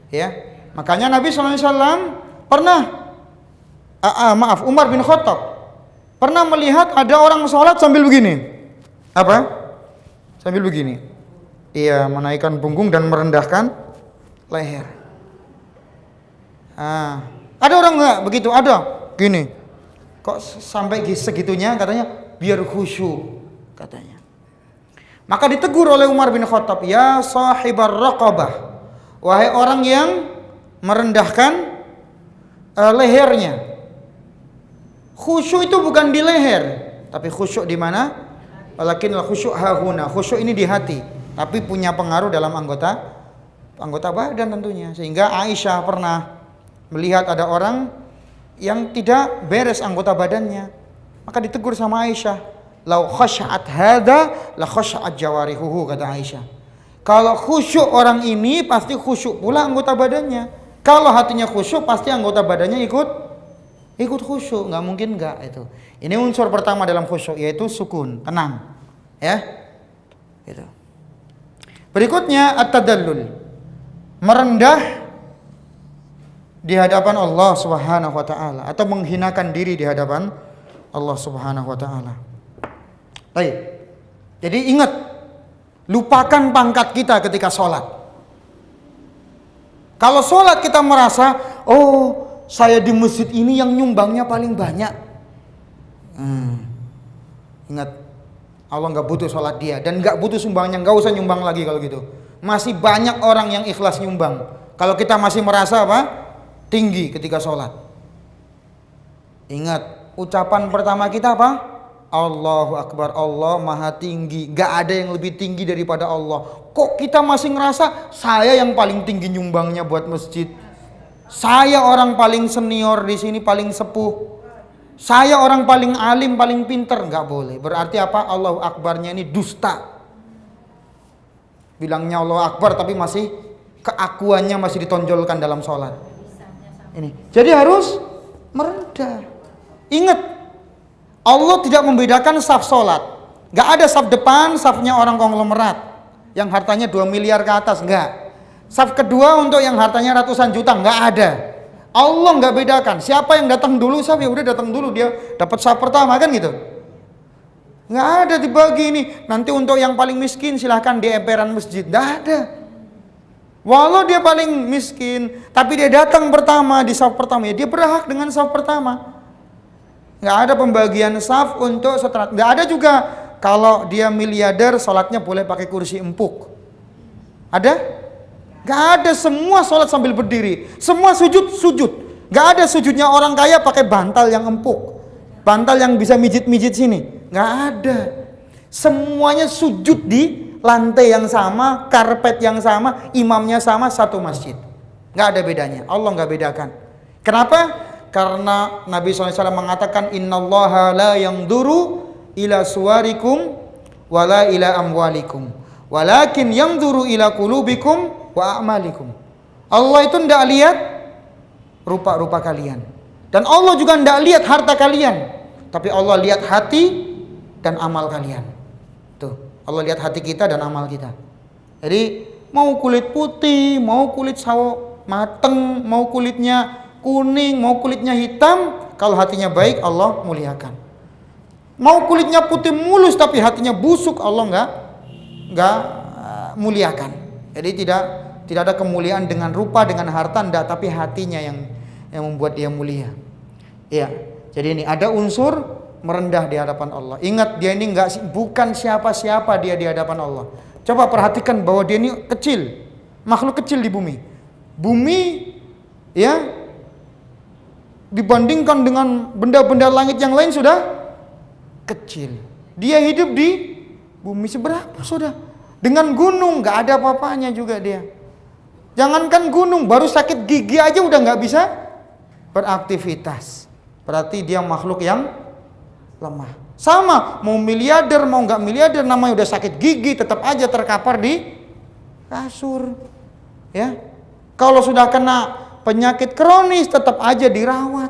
Ya. Makanya Nabi SAW pernah Umar bin Khattab pernah melihat ada orang sholat sambil begini. Apa? Sambil begini. Ia menaikkan punggung dan merendahkan leher. Ada orang enggak begitu? Ada. Gini. Kok sampai segitunya? Katanya biar khusyuk, katanya. Maka ditegur oleh Umar bin Khattab, ya sahibar raqabah, wahai orang yang merendahkan lehernya. Khusyuk itu bukan di leher, tapi khusyuk di mana? Walakin khusyuk hahuna. Khusyuk ini di hati, tapi punya pengaruh dalam anggota badan tentunya. Sehingga Aisyah pernah melihat ada orang yang tidak beres anggota badannya, maka ditegur sama Aisyah. Lau khasha'at hadza la khasha'at jawarihuhu, kata Aisyah. Kalau khusyuk orang ini pasti khusyuk pula anggota badannya. Kalau hatinya khusyuk pasti anggota badannya ikut khusyuk, nggak mungkin nggak itu. Ini unsur pertama dalam khusyuk, yaitu sukun, tenang, ya. Gitu. Berikutnya at-tadallul, merendah di hadapan Allah Subhanahu wa taala atau menghinakan diri di hadapan Allah Subhanahu wa taala. Baik. Jadi ingat, lupakan pangkat kita ketika sholat. Kalau sholat kita merasa, oh saya di masjid ini yang nyumbangnya paling banyak. Ingat, Allah nggak butuh sholat dia dan nggak butuh sumbangnya, nggak usah nyumbang lagi kalau gitu. Masih banyak orang yang ikhlas nyumbang. Kalau kita masih merasa apa? Tinggi ketika sholat. Ingat, ucapan pertama kita apa? Allahu Akbar, Allah maha tinggi, gak ada yang lebih tinggi daripada Allah. Kok kita masih ngerasa saya yang paling tinggi nyumbangnya buat masjid, saya orang paling senior di sini, paling sepuh, saya orang paling alim, paling pinter? Gak boleh. Berarti apa? Allahu Akbarnya ini dusta. Bilangnya Allahu Akbar tapi masih keakuannya masih ditonjolkan dalam sholat. Ini jadi harus merendah. Ingat, Allah tidak membedakan saf sholat. Gak ada saf depan, safnya orang konglomerat yang hartanya 2 miliar ke atas, enggak. Saf kedua untuk yang hartanya ratusan juta, enggak ada. Allah enggak bedakan. Siapa yang datang dulu saf, ya udah datang dulu, dia dapat saf pertama, kan gitu. Enggak ada dibagi ini. Nanti untuk yang paling miskin silahkan di emperan masjid. Enggak ada. Walau dia paling miskin, tapi dia datang pertama di saf pertama, ya dia berhak dengan saf pertama. Nggak ada pembagian saf untuk seterat. Nggak ada juga kalau dia miliarder sholatnya boleh pakai kursi empuk. Ada? Nggak ada. Semua sholat sambil berdiri, semua sujud. Nggak ada sujudnya orang kaya pakai bantal yang empuk, bantal yang bisa mijit-mijit sini. Nggak ada. Semuanya sujud di lantai yang sama, karpet yang sama, imamnya sama, satu masjid. Nggak ada bedanya. Allah nggak bedakan. Kenapa? Karena Nabi SAW mengatakan, innallaha la yanzuru ila suwarikum wala ila amwalikum walakin yanzuru ila qulubikum wa a'malikum. Allah itu tidak lihat rupa-rupa kalian, dan Allah juga tidak lihat harta kalian, tapi Allah lihat hati dan amal kalian. Tuh, Allah lihat hati kita dan amal kita. Jadi mau kulit putih, mau kulit sawo mateng, mau kulitnya kuning, mau kulitnya hitam, kalau hatinya baik Allah muliakan. Mau kulitnya putih mulus tapi hatinya busuk, Allah enggak muliakan. Jadi tidak ada kemuliaan dengan rupa, dengan harta, enggak, tapi hatinya yang membuat dia mulia. Iya. Jadi ini ada unsur merendah di hadapan Allah. Ingat, dia ini bukan siapa-siapa dia di hadapan Allah. Coba perhatikan bahwa dia ini kecil, makhluk kecil di bumi. Bumi ya, dibandingkan dengan benda-benda langit yang lain sudah kecil. Dia hidup di bumi seberapa sudah? Dengan gunung nggak ada apa-apanya juga dia. Jangankan gunung, baru sakit gigi aja udah nggak bisa beraktivitas. Berarti dia makhluk yang lemah. Sama, mau miliarder mau nggak miliarder, namanya udah sakit gigi tetap aja terkapar di kasur. Ya, kalau sudah kena penyakit kronis tetap aja dirawat.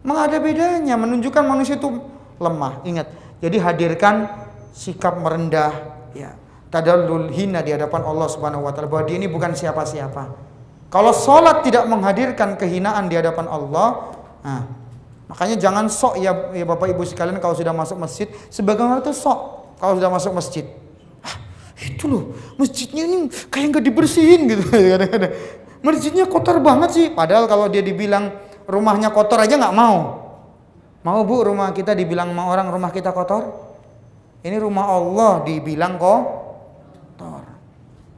Memang ada bedanya, menunjukkan manusia itu lemah. Ingat, jadi hadirkan sikap merendah, ya, tadallul, hina di hadapan Allah Subhanahu wa taala, bahwa dia ini bukan siapa-siapa. Kalau sholat tidak menghadirkan kehinaan di hadapan Allah, nah, makanya jangan sok ya Bapak Ibu sekalian, kalau sudah masuk masjid, sebagian orang itu sok kalau sudah masuk masjid. Itu loh, masjidnya ini kayak nggak dibersihin gitu kadang-kadang. Masjidnya kotor banget sih. Padahal kalau dia dibilang rumahnya kotor aja nggak mau. Mau bu rumah kita dibilang sama orang rumah kita kotor? Ini rumah Allah dibilang kotor.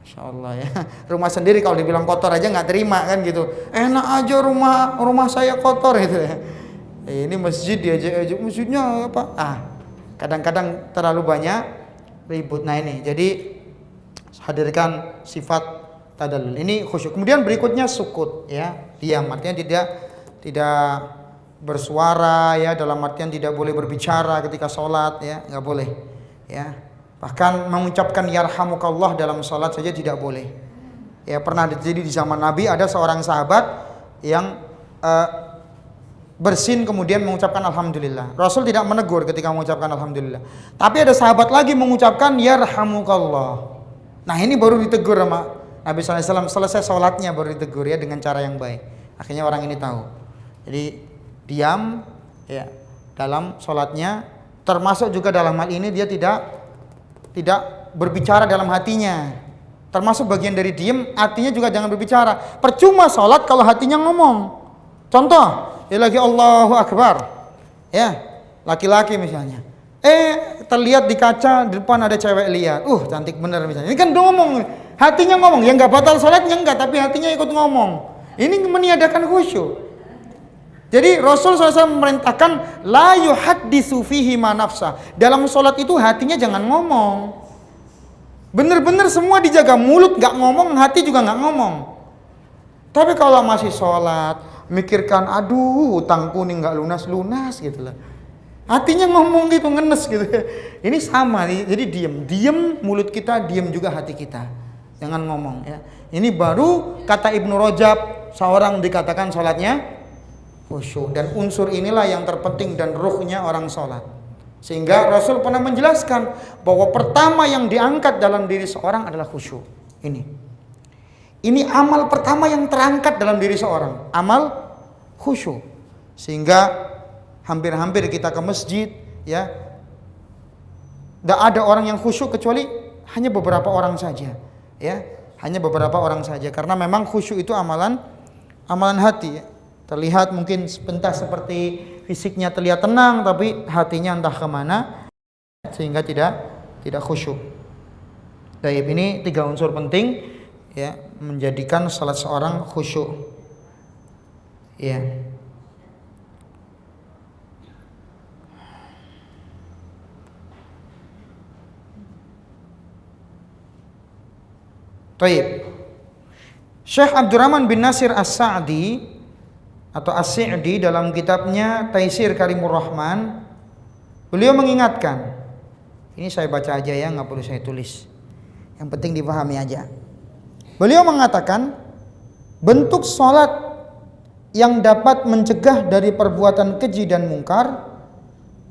Masya Allah ya. Rumah sendiri kalau dibilang kotor aja nggak terima kan gitu. Enak aja rumah saya kotor gitu ya. Ini masjid diajak masjidnya apa? Kadang-kadang terlalu banyak ribut. Nah ini, jadi hadirkan sifat tadallul. Ini khusyuk. Kemudian berikutnya sukut ya, diam. Artinya tidak bersuara ya, dalam artian tidak boleh berbicara ketika sholat ya, nggak boleh ya. Bahkan mengucapkan yarhamukallah dalam sholat saja tidak boleh ya. Pernah terjadi di zaman Nabi, ada seorang sahabat yang bersin kemudian mengucapkan alhamdulillah. Rasul tidak menegur ketika mengucapkan alhamdulillah, tapi ada sahabat lagi mengucapkan yarhamukallah. Nah ini baru ditegur sama Nabi SAW. Selesai sholatnya baru ditegur ya, dengan cara yang baik. Akhirnya orang ini tahu. Jadi diam ya dalam sholatnya, termasuk juga dalam hal ini dia tidak berbicara dalam hatinya, termasuk bagian dari diam. Artinya juga jangan berbicara. Percuma sholat kalau hatinya ngomong. Contoh ya, lagi Allahu Akbar ya, laki-laki misalnya terlihat di kaca di depan ada cewek lihat, cantik bener misalnya, ini kan udah ngomong, hatinya ngomong ya, nggak batal sholatnya enggak, tapi hatinya ikut ngomong. Ini meniadakan khusyuk. Jadi Rasul SAW memerintahkan la yuhaddisu fihi ma nafsa. Dalam sholat itu hatinya jangan ngomong. Bener-bener semua dijaga, mulut nggak ngomong, hati juga nggak ngomong. Tapi kalau masih sholat, mikirkan aduh hutangku nih nggak lunas gitu lah, hatinya ngomong gitu, ngenes gitu. Ini sama nih. Jadi diam mulut kita, diam juga hati kita, jangan ngomong ya. Ini baru kata Ibnu Rajab, seorang dikatakan sholatnya khusyuk. Dan unsur inilah yang terpenting dan ruhnya orang sholat. Sehingga Rasul pernah menjelaskan bahwa pertama yang diangkat dalam diri seorang adalah khusyuk. Ini amal pertama yang terangkat dalam diri seorang, amal khusyuk. Sehingga hampir-hampir kita ke masjid ya, tidak ada orang yang khusyuk kecuali hanya beberapa orang saja ya, hanya beberapa orang saja. Karena memang khusyuk itu amalan hati ya. Terlihat mungkin sebentar seperti fisiknya terlihat tenang, tapi hatinya entah kemana, sehingga tidak khusyuk. Baik, ini 3 unsur penting ya, menjadikan salat seorang khusyuk ya. Baik, Syekh Abdurrahman bin Nasir As-Sa'di atau As-Sa'di dalam kitabnya Taisir Karimur Rahman, beliau mengingatkan, ini saya baca aja ya, nggak perlu saya tulis, yang penting dipahami aja. Beliau mengatakan bentuk sholat yang dapat mencegah dari perbuatan keji dan mungkar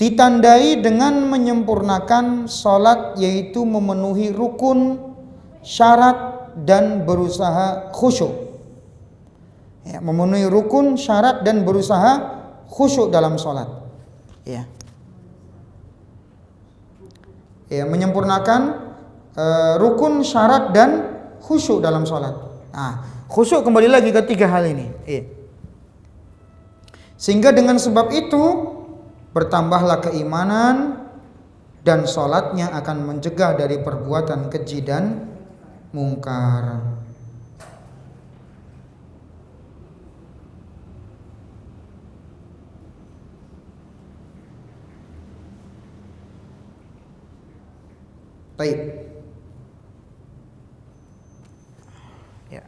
ditandai dengan menyempurnakan sholat, yaitu memenuhi rukun, syarat dan berusaha khusyuk. Ya, memenuhi rukun, syarat dan berusaha khusyuk dalam sholat ya. Ya, menyempurnakan rukun, syarat dan khusyuk dalam sholat. Nah, khusyuk kembali lagi ke 3 hal ini ya. Sehingga dengan sebab itu bertambahlah keimanan dan sholatnya akan mencegah dari perbuatan keji dan mungkar. Baik. Ya.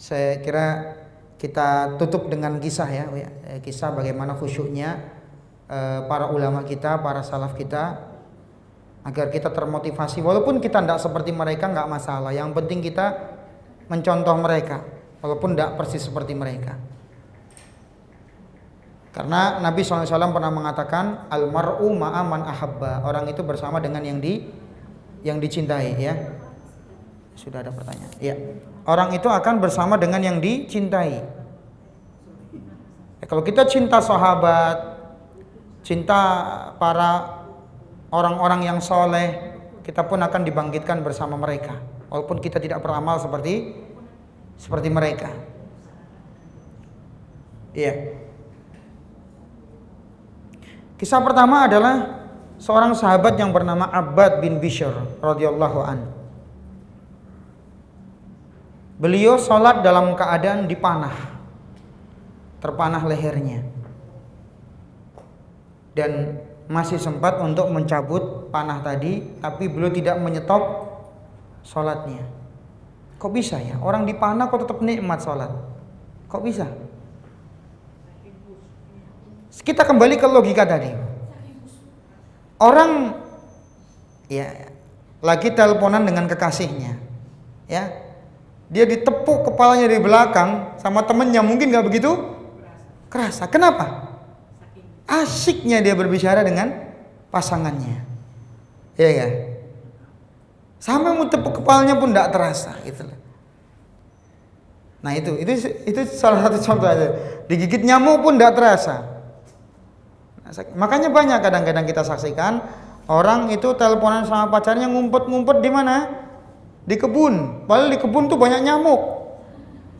Saya kira kita tutup dengan kisah ya. Kisah bagaimana khusyuknya para ulama kita, para salaf kita, agar kita termotivasi. Walaupun kita tidak seperti mereka nggak masalah. Yang penting kita mencontoh mereka, walaupun tidak persis seperti mereka. Karena Nabi SAW pernah mengatakan almar'u ma'a man ahabba, orang itu bersama dengan yang dicintai ya. Sudah ada pertanyaan ya. Orang itu akan bersama dengan yang dicintai ya. Kalau kita cinta sahabat, cinta para orang-orang yang soleh, kita pun akan dibangkitkan bersama mereka, walaupun kita tidak beramal seperti mereka iya. Kisah pertama adalah seorang sahabat yang bernama Abbad bin Bishr radhiyallahu an. Beliau sholat dalam keadaan dipanah, terpanah lehernya, dan masih sempat untuk mencabut panah tadi, tapi beliau tidak menyetop sholatnya. Kok bisa ya? Orang dipanah kok tetap nikmat sholat? Kok bisa? Kita kembali ke logika tadi. Orang ya lagi teleponan dengan kekasihnya, ya, dia ditepuk kepalanya dari belakang sama temennya, mungkin nggak begitu kerasa. Kenapa? Asiknya dia berbicara dengan pasangannya, ya ya. Sampai mau tepuk kepalanya pun nggak terasa, gitu. Nah itu salah satu contoh aja. Digigit nyamuk pun nggak terasa. Makanya banyak kadang-kadang kita saksikan orang itu teleponan sama pacarnya ngumpet-ngumpet di mana? Di kebun. Padahal di kebun tuh banyak nyamuk.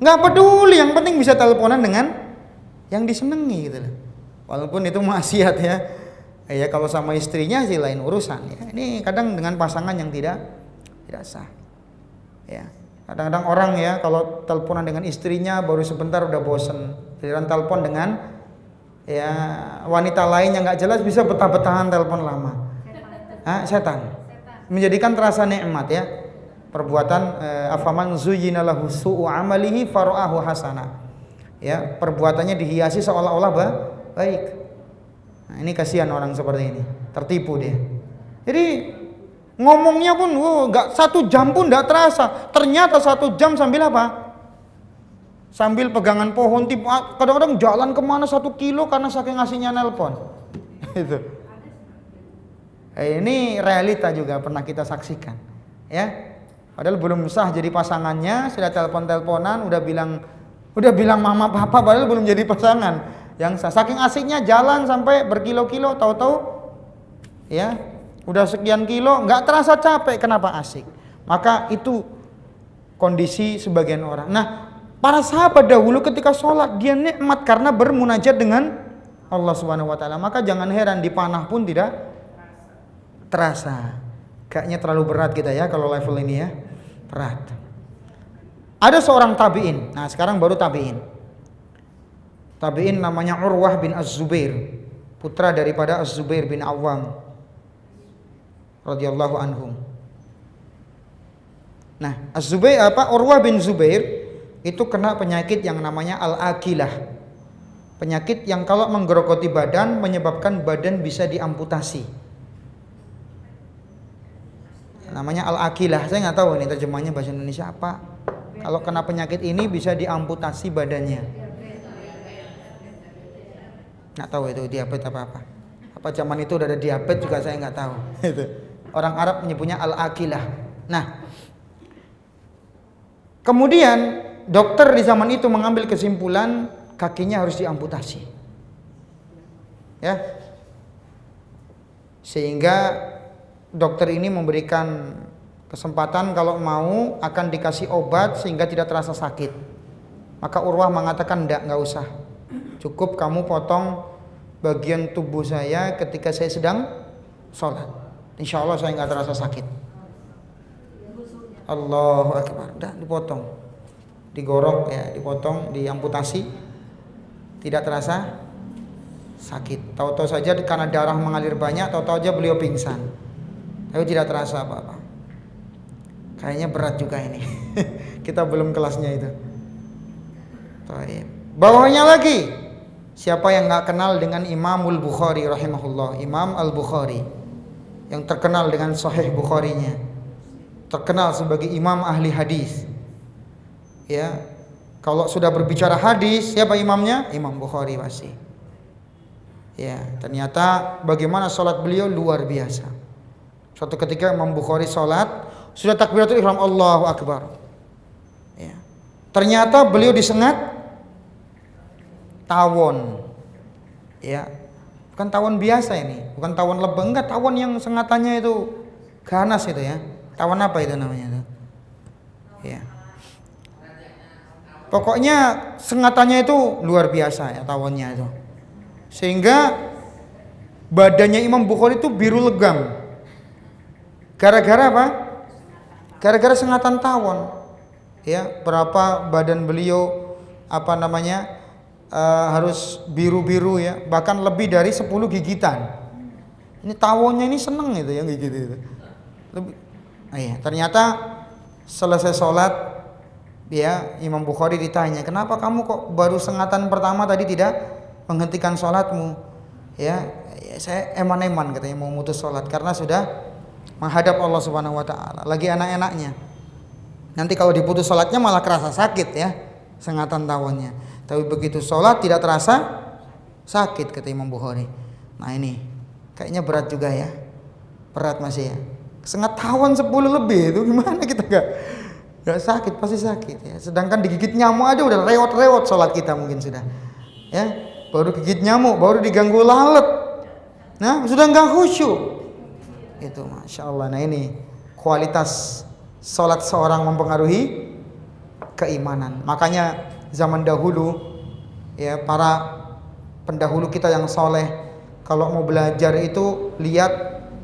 Nggak peduli, yang penting bisa teleponan dengan yang disenangi gitu. Walaupun itu maksiat ya. Ya kalau sama istrinya sih lain urusan ya. Ini kadang dengan pasangan yang tidak sah. Ya. Kadang-kadang orang ya kalau teleponan dengan istrinya baru sebentar udah bosen. Giliran telepon dengan ya wanita lain yang nggak jelas bisa betah-betahan telepon lama. Setan. Menjadikan terasa nikmat ya. Perbuatan afaman zuyyina lahu su'u amalihi fara'ahu hasana. Ya, perbuatannya dihiasi seolah-olah baik. Nah, ini kasihan orang seperti ini, tertipu dia. Jadi ngomongnya pun nggak 1 jam pun nggak terasa. Ternyata 1 jam sambil apa? Sambil pegangan pohon, kadang-kadang jalan kemana 1 kilo karena saking ngasihnya nelpon. Itu. Ini realita juga pernah kita saksikan, ya. Padahal belum sah jadi pasangannya, sudah telepon-teleponan, udah bilang mama papa, padahal belum jadi pasangan. Yang sah. Saking asiknya jalan sampai berkilo-kilo, tahu-tahu, ya, udah sekian kilo, nggak terasa capek. Kenapa? Asik. Maka itu kondisi sebagian orang. Nah, para sahabat dahulu ketika sholat dia nikmat karena bermunajat dengan Allah Subhanahu Wa Taala. Maka jangan heran dipanah pun tidak terasa. Kayaknya terlalu berat kita ya kalau level ini ya, berat. Ada seorang tabi'in. Nah sekarang baru tabi'in. Tabi'in namanya Urwah bin Az-Zubair, putra daripada Az-Zubair bin Awam radhiyallahu anhum. Nah Urwah bin Zubair itu kena penyakit yang namanya al-akilah. Penyakit yang kalau menggerogoti badan menyebabkan badan bisa diamputasi. Namanya al-akilah. Saya nggak tahu ini terjemahnya bahasa Indonesia apa. Kalau kena penyakit ini bisa diamputasi badannya. Nggak tahu itu diabetes apa. Apa zaman itu udah ada diabetes juga saya nggak tahu. Orang Arab menyebutnya al-akilah. Nah, kemudian dokter di zaman itu mengambil kesimpulan kakinya harus diamputasi. Ya. Sehingga dokter ini memberikan kesempatan kalau mau akan dikasih obat sehingga tidak terasa sakit. Maka Urwah mengatakan enggak usah. Cukup kamu potong bagian tubuh saya ketika saya sedang sholat. Insya Allah saya nggak terasa sakit. Allahu Akbar. Udah dipotong, digorok ya, dipotong, diamputasi, tidak terasa sakit. Tahu-tahu saja karena darah mengalir banyak, tahu-tahu aja beliau pingsan. Tapi tidak terasa apa-apa. Kayaknya berat juga ini. Kita belum kelasnya itu. Bawahnya lagi, siapa yang nggak kenal dengan Imamul Bukhari rahimahullah, Imam Al Bukhari, yang terkenal dengan Sahih Bukharinya, terkenal sebagai imam ahli hadis. Ya, kalau sudah berbicara hadis, siapa imamnya? Imam Bukhari pasti. Ya, ternyata bagaimana sholat beliau luar biasa. Suatu ketika Imam Bukhari sholat, sudah takbiratul ihram Allahu Akbar. Ya. Ternyata beliau disengat tawon. Ya. Bukan tawon biasa ini, bukan tawon lebah, enggak, tawon yang sengatannya itu ganas itu ya. Tawon apa itu namanya itu? Ya. Pokoknya sengatannya itu luar biasa ya tawonnya itu. Sehingga Badannya Imam Bukhari itu biru legam. Gara-gara apa? Gara-gara sengatan tawon. Ya, berapa badan beliau harus biru-biru ya, bahkan lebih dari 10 gigitan. Ini tawonnya ini seneng itu ya gigit itu. Ternyata selesai sholat ya, Imam Bukhari ditanya, kenapa kamu kok baru sengatan pertama tadi tidak menghentikan sholatmu? Ya, saya eman-eman katanya mau mutus sholat karena sudah menghadap Allah Subhanahu Wa Taala, lagi enak-enaknya. Nanti kalau diputus sholatnya malah kerasa sakit ya, sengatan tawonnya. Tapi begitu sholat tidak terasa sakit kata Imam Bukhari. Nah ini kayaknya berat juga ya, berat masih ya. Sengat tawon 10 lebih itu gimana kita gak sakit, pasti sakit ya. Sedangkan digigit nyamuk aja udah rewot-rewot sholat kita mungkin sudah ya. Baru gigit nyamuk, baru diganggu lalat, nah sudah gak khusyuk itu, Masya Allah. Nah ini kualitas sholat seorang mempengaruhi keimanan. Makanya zaman dahulu ya, para pendahulu kita yang soleh kalau mau belajar itu lihat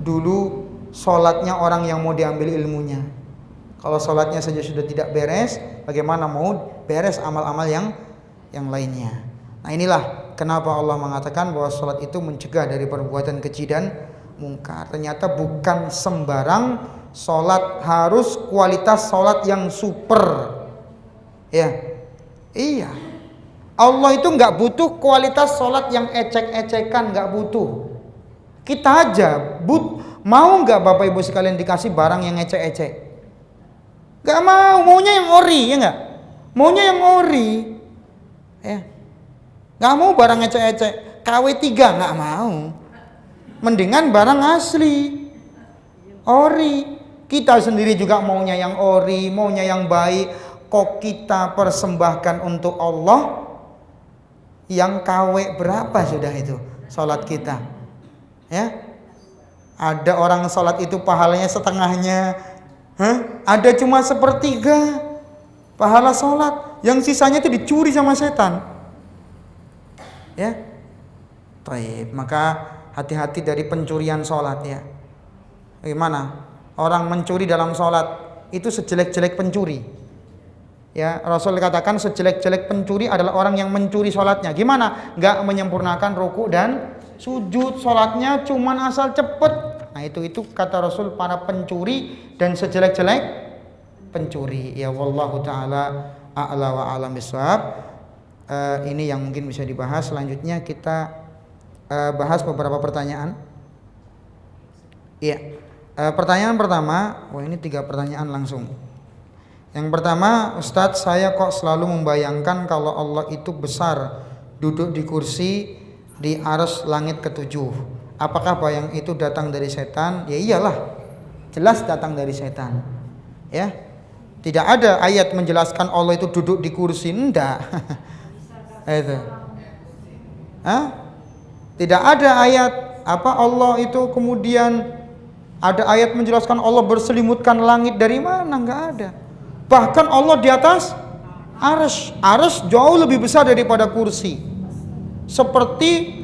dulu sholatnya orang yang mau diambil ilmunya. Kalau sholatnya saja sudah tidak beres, bagaimana mau beres amal-amal yang lainnya. Nah inilah kenapa Allah mengatakan bahwa sholat itu mencegah dari perbuatan keji dan mungkar. Ternyata bukan sembarang sholat harus kualitas sholat yang super ya. Iya, Allah itu nggak butuh kualitas sholat yang ecek-ecekan, nggak butuh. Kita aja mau nggak Bapak Ibu sekalian dikasih barang yang ecek-ecek? Nggak mau, maunya yang ori ya nggak? Maunya yang ori ya. Nggak mau barang ecek-ecek, KW3 nggak mau. Mendingan barang asli, ori. Kita sendiri juga maunya yang ori, maunya yang baik. Kok kita persembahkan untuk Allah yang KW berapa sudah itu sholat kita ya. Ada orang sholat itu pahalanya setengahnya, ada cuma sepertiga pahala sholat, yang sisanya itu dicuri sama setan ya. Baik, maka hati-hati dari pencurian sholat ya. Bagaimana orang mencuri dalam sholat itu sejelek-jelek pencuri ya. Rasul katakan sejelek-jelek pencuri adalah orang yang mencuri sholatnya. Gimana? Gak menyempurnakan ruku dan sujud, sholatnya cuman asal cepet. Nah itu kata Rasul para pencuri dan sejelek-jelek pencuri ya. Wallahu ta'ala a'la wa a'lam bishawab. Ini yang mungkin bisa dibahas. Selanjutnya kita bahas beberapa pertanyaan ya. Pertanyaan pertama, ini 3 pertanyaan langsung. Yang pertama, Ustadz, saya kok selalu membayangkan kalau Allah itu besar, duduk di kursi di arsy langit ke-7. Apakah bayang itu datang dari setan? Ya iyalah, jelas datang dari setan. Ya, tidak ada ayat menjelaskan Allah itu duduk di kursi, enggak. Itu. Tidak ada ayat Allah itu kemudian ada ayat menjelaskan Allah berselimutkan langit dari mana? Enggak ada. Bahkan Allah di atas arsy jauh lebih besar daripada kursi. Seperti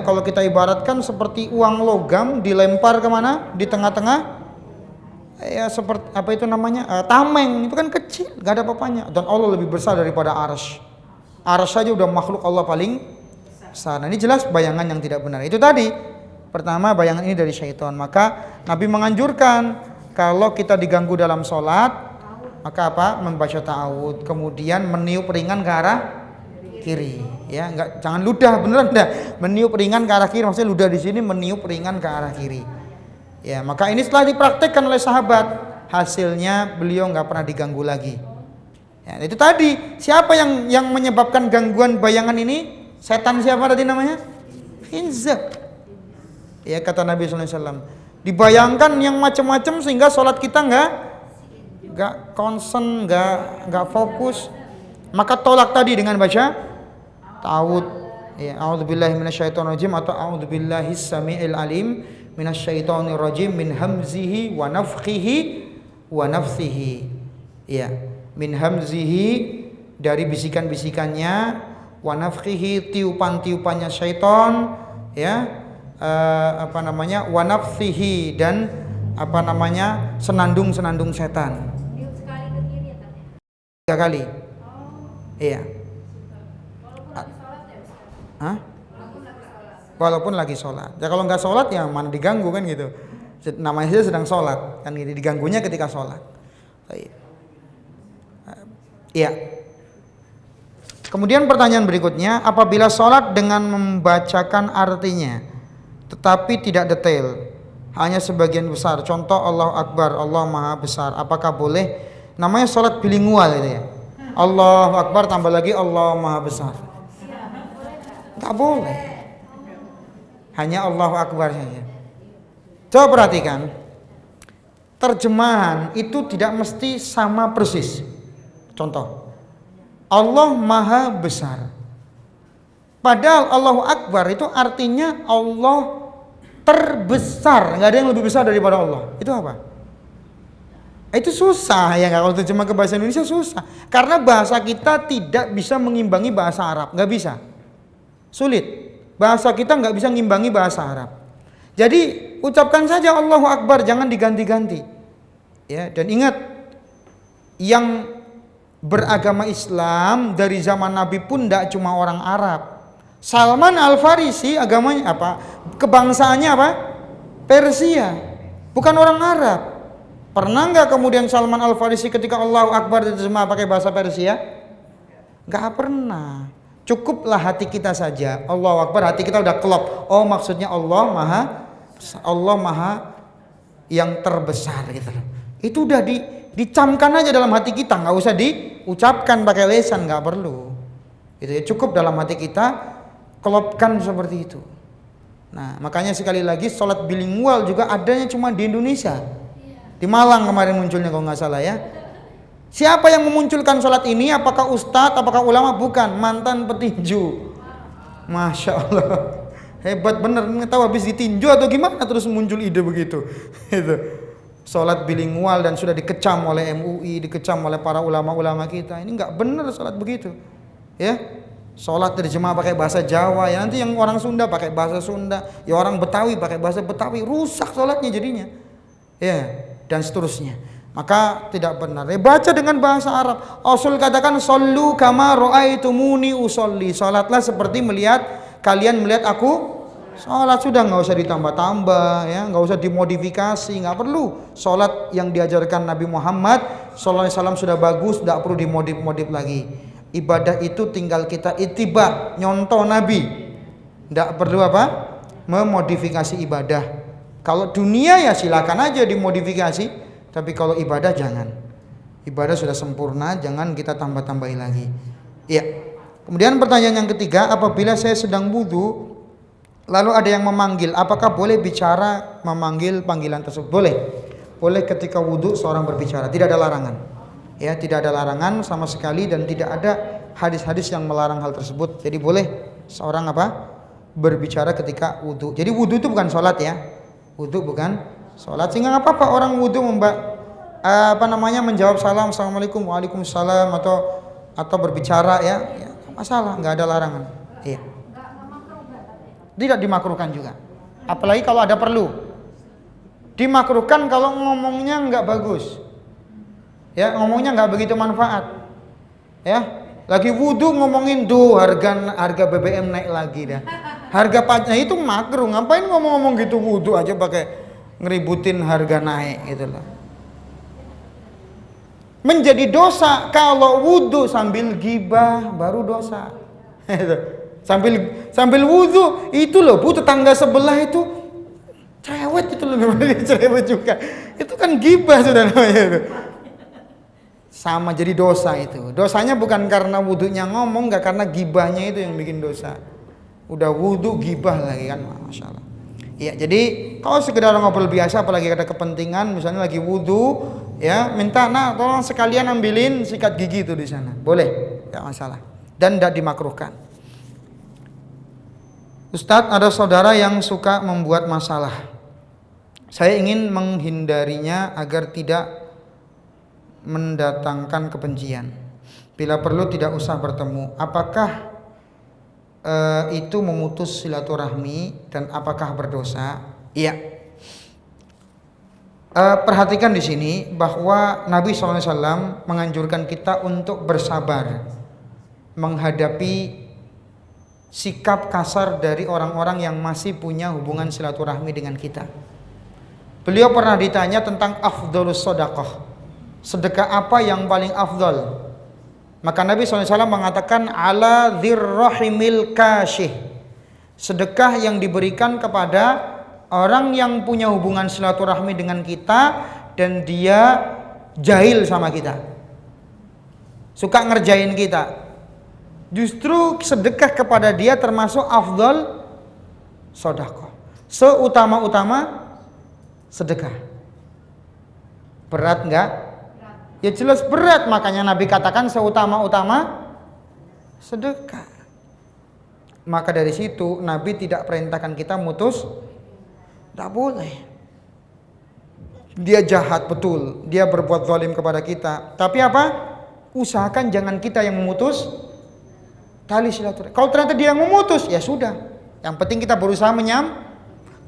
kalau kita ibaratkan seperti uang logam dilempar kemana? Di tengah-tengah ya, seperti tameng, itu kan kecil, gak ada apa-apanya. Dan Allah lebih besar daripada arsy. Arsy saja udah makhluk Allah paling besar. Nah ini jelas bayangan yang tidak benar. Itu tadi pertama, bayangan ini dari syaitan. Maka Nabi menganjurkan kalau kita diganggu dalam sholat, maka membaca ta'awudz, kemudian meniup ringan ke arah kiri ya. Jangan ludah, beneran dah, meniup ringan ke arah kiri, maksudnya ludah di sini, meniup ringan ke arah kiri ya. Maka ini setelah dipraktekkan oleh sahabat, hasilnya beliau nggak pernah diganggu lagi ya. Itu tadi, siapa yang menyebabkan gangguan bayangan ini? Setan. Siapa tadi namanya? Khinzab ya, kata Nabi SAW. Dibayangkan yang macam-macam sehingga sholat kita nggak konsen, nggak fokus. Maka tolak tadi dengan baca ta'awudz ya, a'udzubillahi minasyaitonirrajim atau a'udzubillahis samiil alim minasyaitonirrajim min hamzihi wa nafthihi wa nafthihi ya. Min hamzihi dari bisikan-bisikannya, wa nafthihi tiupan-tiupannya syaitan ya, wa nafsihi, dan senandung-senandung setan. Sekali ke kiri ya, Kak? 3 kali. Iya. Walaupun lagi sholat ya, Ustaz? Hah? Walaupun lagi sholat. Walaupun lagi sholat. Ya kalau nggak sholat ya mana diganggu kan gitu. Namanya saja sedang sholat kan gitu. Diganggunya ketika sholat. Iya. Kemudian pertanyaan berikutnya, apabila sholat dengan membacakan artinya, tetapi tidak detail, hanya sebagian besar, contoh Allahu Akbar, Allah Maha Besar, apakah boleh? Namanya sholat bilingual itu ya. Allahu Akbar tambah lagi Allah Maha Besar. Nggak boleh. Hanya Allahu Akbar saja. Coba perhatikan, terjemahan itu tidak mesti sama persis. Contoh, Allah Maha Besar. Padahal Allahu Akbar itu artinya Allah terbesar. Nggak ada yang lebih besar daripada Allah. Itu apa? Itu susah ya, kalau terjemah ke bahasa Indonesia susah. Karena bahasa kita tidak bisa mengimbangi bahasa Arab. Nggak bisa. Sulit. Bahasa kita nggak bisa mengimbangi bahasa Arab. Jadi ucapkan saja Allahu Akbar, jangan diganti-ganti. Ya, dan ingat, yang beragama Islam dari zaman Nabi pun tidak cuma orang Arab. Salman Al-Farisi agamanya apa? Kebangsaannya apa? Persia, bukan orang Arab. Pernah nggak kemudian Salman Al-Farisi ketika Allahu Akbar diterjemah pakai bahasa Persia? Nggak pernah. Cukuplah hati kita saja. Allahu Akbar, hati kita udah klop. Oh, maksudnya Allah Maha yang terbesar gitu loh. Itu udah dicamkan aja dalam hati kita, nggak usah diucapkan pakai lisan, nggak perlu. Itu ya, cukup dalam hati kita kelopkan seperti itu. Nah, makanya sekali lagi sholat bilingual juga adanya cuma di Indonesia. Di Malang kemarin munculnya kalau nggak salah ya. Siapa yang memunculkan sholat ini? Apakah ustadz? Apakah ulama? Bukan, mantan petinju. Masya Allah, hebat bener. Nggak tahu habis ditinju atau gimana terus muncul ide begitu. Itu sholat bilingual dan sudah dikecam oleh MUI, dikecam oleh para ulama-ulama kita. Ini nggak bener sholat begitu. Ya, sholat terjemah pakai bahasa Jawa. Ya nanti yang orang Sunda pakai bahasa Sunda, ya orang Betawi pakai bahasa Betawi, rusak sholatnya jadinya. Ya, dan seterusnya. Maka tidak benar. Baca dengan bahasa Arab. Rasul katakan shollu kama ra'aitumuni usolli. Salatlah seperti kalian melihat aku salat. Sudah, nggak usah ditambah-tambah ya, nggak usah dimodifikasi, nggak perlu. Salat yang diajarkan Nabi Muhammad sallallahu alaihi wasallam sudah bagus, tidak perlu dimodif-modif lagi. Ibadah itu tinggal kita ittiba, nyontoh Nabi. Tidak perlu apa? Memodifikasi ibadah. Kalau dunia ya silakan aja dimodifikasi. Tapi kalau ibadah jangan. Ibadah sudah sempurna, jangan kita tambah-tambahin lagi. Iya. Kemudian pertanyaan yang ketiga, apabila saya sedang wudu lalu ada yang memanggil, apakah boleh bicara memanggil panggilan tersebut? Boleh. Boleh ketika wudu seorang berbicara, tidak ada larangan. Ya, tidak ada larangan sama sekali dan tidak ada hadis-hadis yang melarang hal tersebut. Jadi boleh seorang berbicara ketika wudu. Jadi wudu itu bukan sholat ya. Wudu bukan sholat, sehingga nggak apa-apa orang wudu menjawab salam, assalamualaikum, waalaikumsalam, atau berbicara ya masalah, nggak ada larangan. Iya. Tidak dimakruhkan juga, apalagi kalau ada perlu. Dimakruhkan kalau ngomongnya nggak bagus, ya ngomongnya nggak begitu manfaat, ya. Lagi wudu ngomongin harga BBM naik lagi dah, harga pajak itu makruh. Ngapain ngomong-ngomong gitu wudu aja pakai ngeributin harga naik gitu loh. Menjadi dosa kalau wudu sambil gibah, baru dosa. sambil wudu itu loh Bu, tetangga sebelah itu cerewet itu loh, cerewet juga. Itu kan gibah sudah namanya itu. Sama, jadi dosa itu. Dosanya bukan karena wudunya ngomong, nggak, karena gibahnya itu yang bikin dosa. Udah wudu gibah lagi kan, masya Allah. Ya, jadi kalau sekedar ngobrol biasa, apalagi ada kepentingan, misalnya lagi wudu, ya minta, nah tolong sekalian ambilin sikat gigi itu di sana, boleh, tidak masalah, dan tidak dimakruhkan. Ustadz, ada saudara yang suka membuat masalah. Saya ingin menghindarinya agar tidak mendatangkan kebencian. Bila perlu tidak usah bertemu. Apakah itu memutus silaturahmi dan apakah berdosa? Iya. Perhatikan di sini bahwa Nabi SAW menganjurkan kita untuk bersabar menghadapi sikap kasar dari orang-orang yang masih punya hubungan silaturahmi dengan kita. Beliau pernah ditanya tentang afdhalus shadaqah, sedekah apa yang paling afdal? Maka Nabi SAW mengatakan ala dzirrahimil kasyih, sedekah yang diberikan kepada orang yang punya hubungan silaturahmi dengan kita dan dia jahil sama kita, suka ngerjain kita. Justru sedekah kepada dia termasuk afdal sedekah, seutama-utama sedekah. Berat enggak? Ya jelas berat, makanya Nabi katakan seutama-utama sedekah. Maka dari situ Nabi tidak perintahkan kita mutus. Tak boleh. Dia jahat betul, dia berbuat zalim kepada kita. Tapi apa? Usahakan jangan kita yang memutus tali silaturahmi. Kalau ternyata dia yang memutus, ya sudah. Yang penting kita berusaha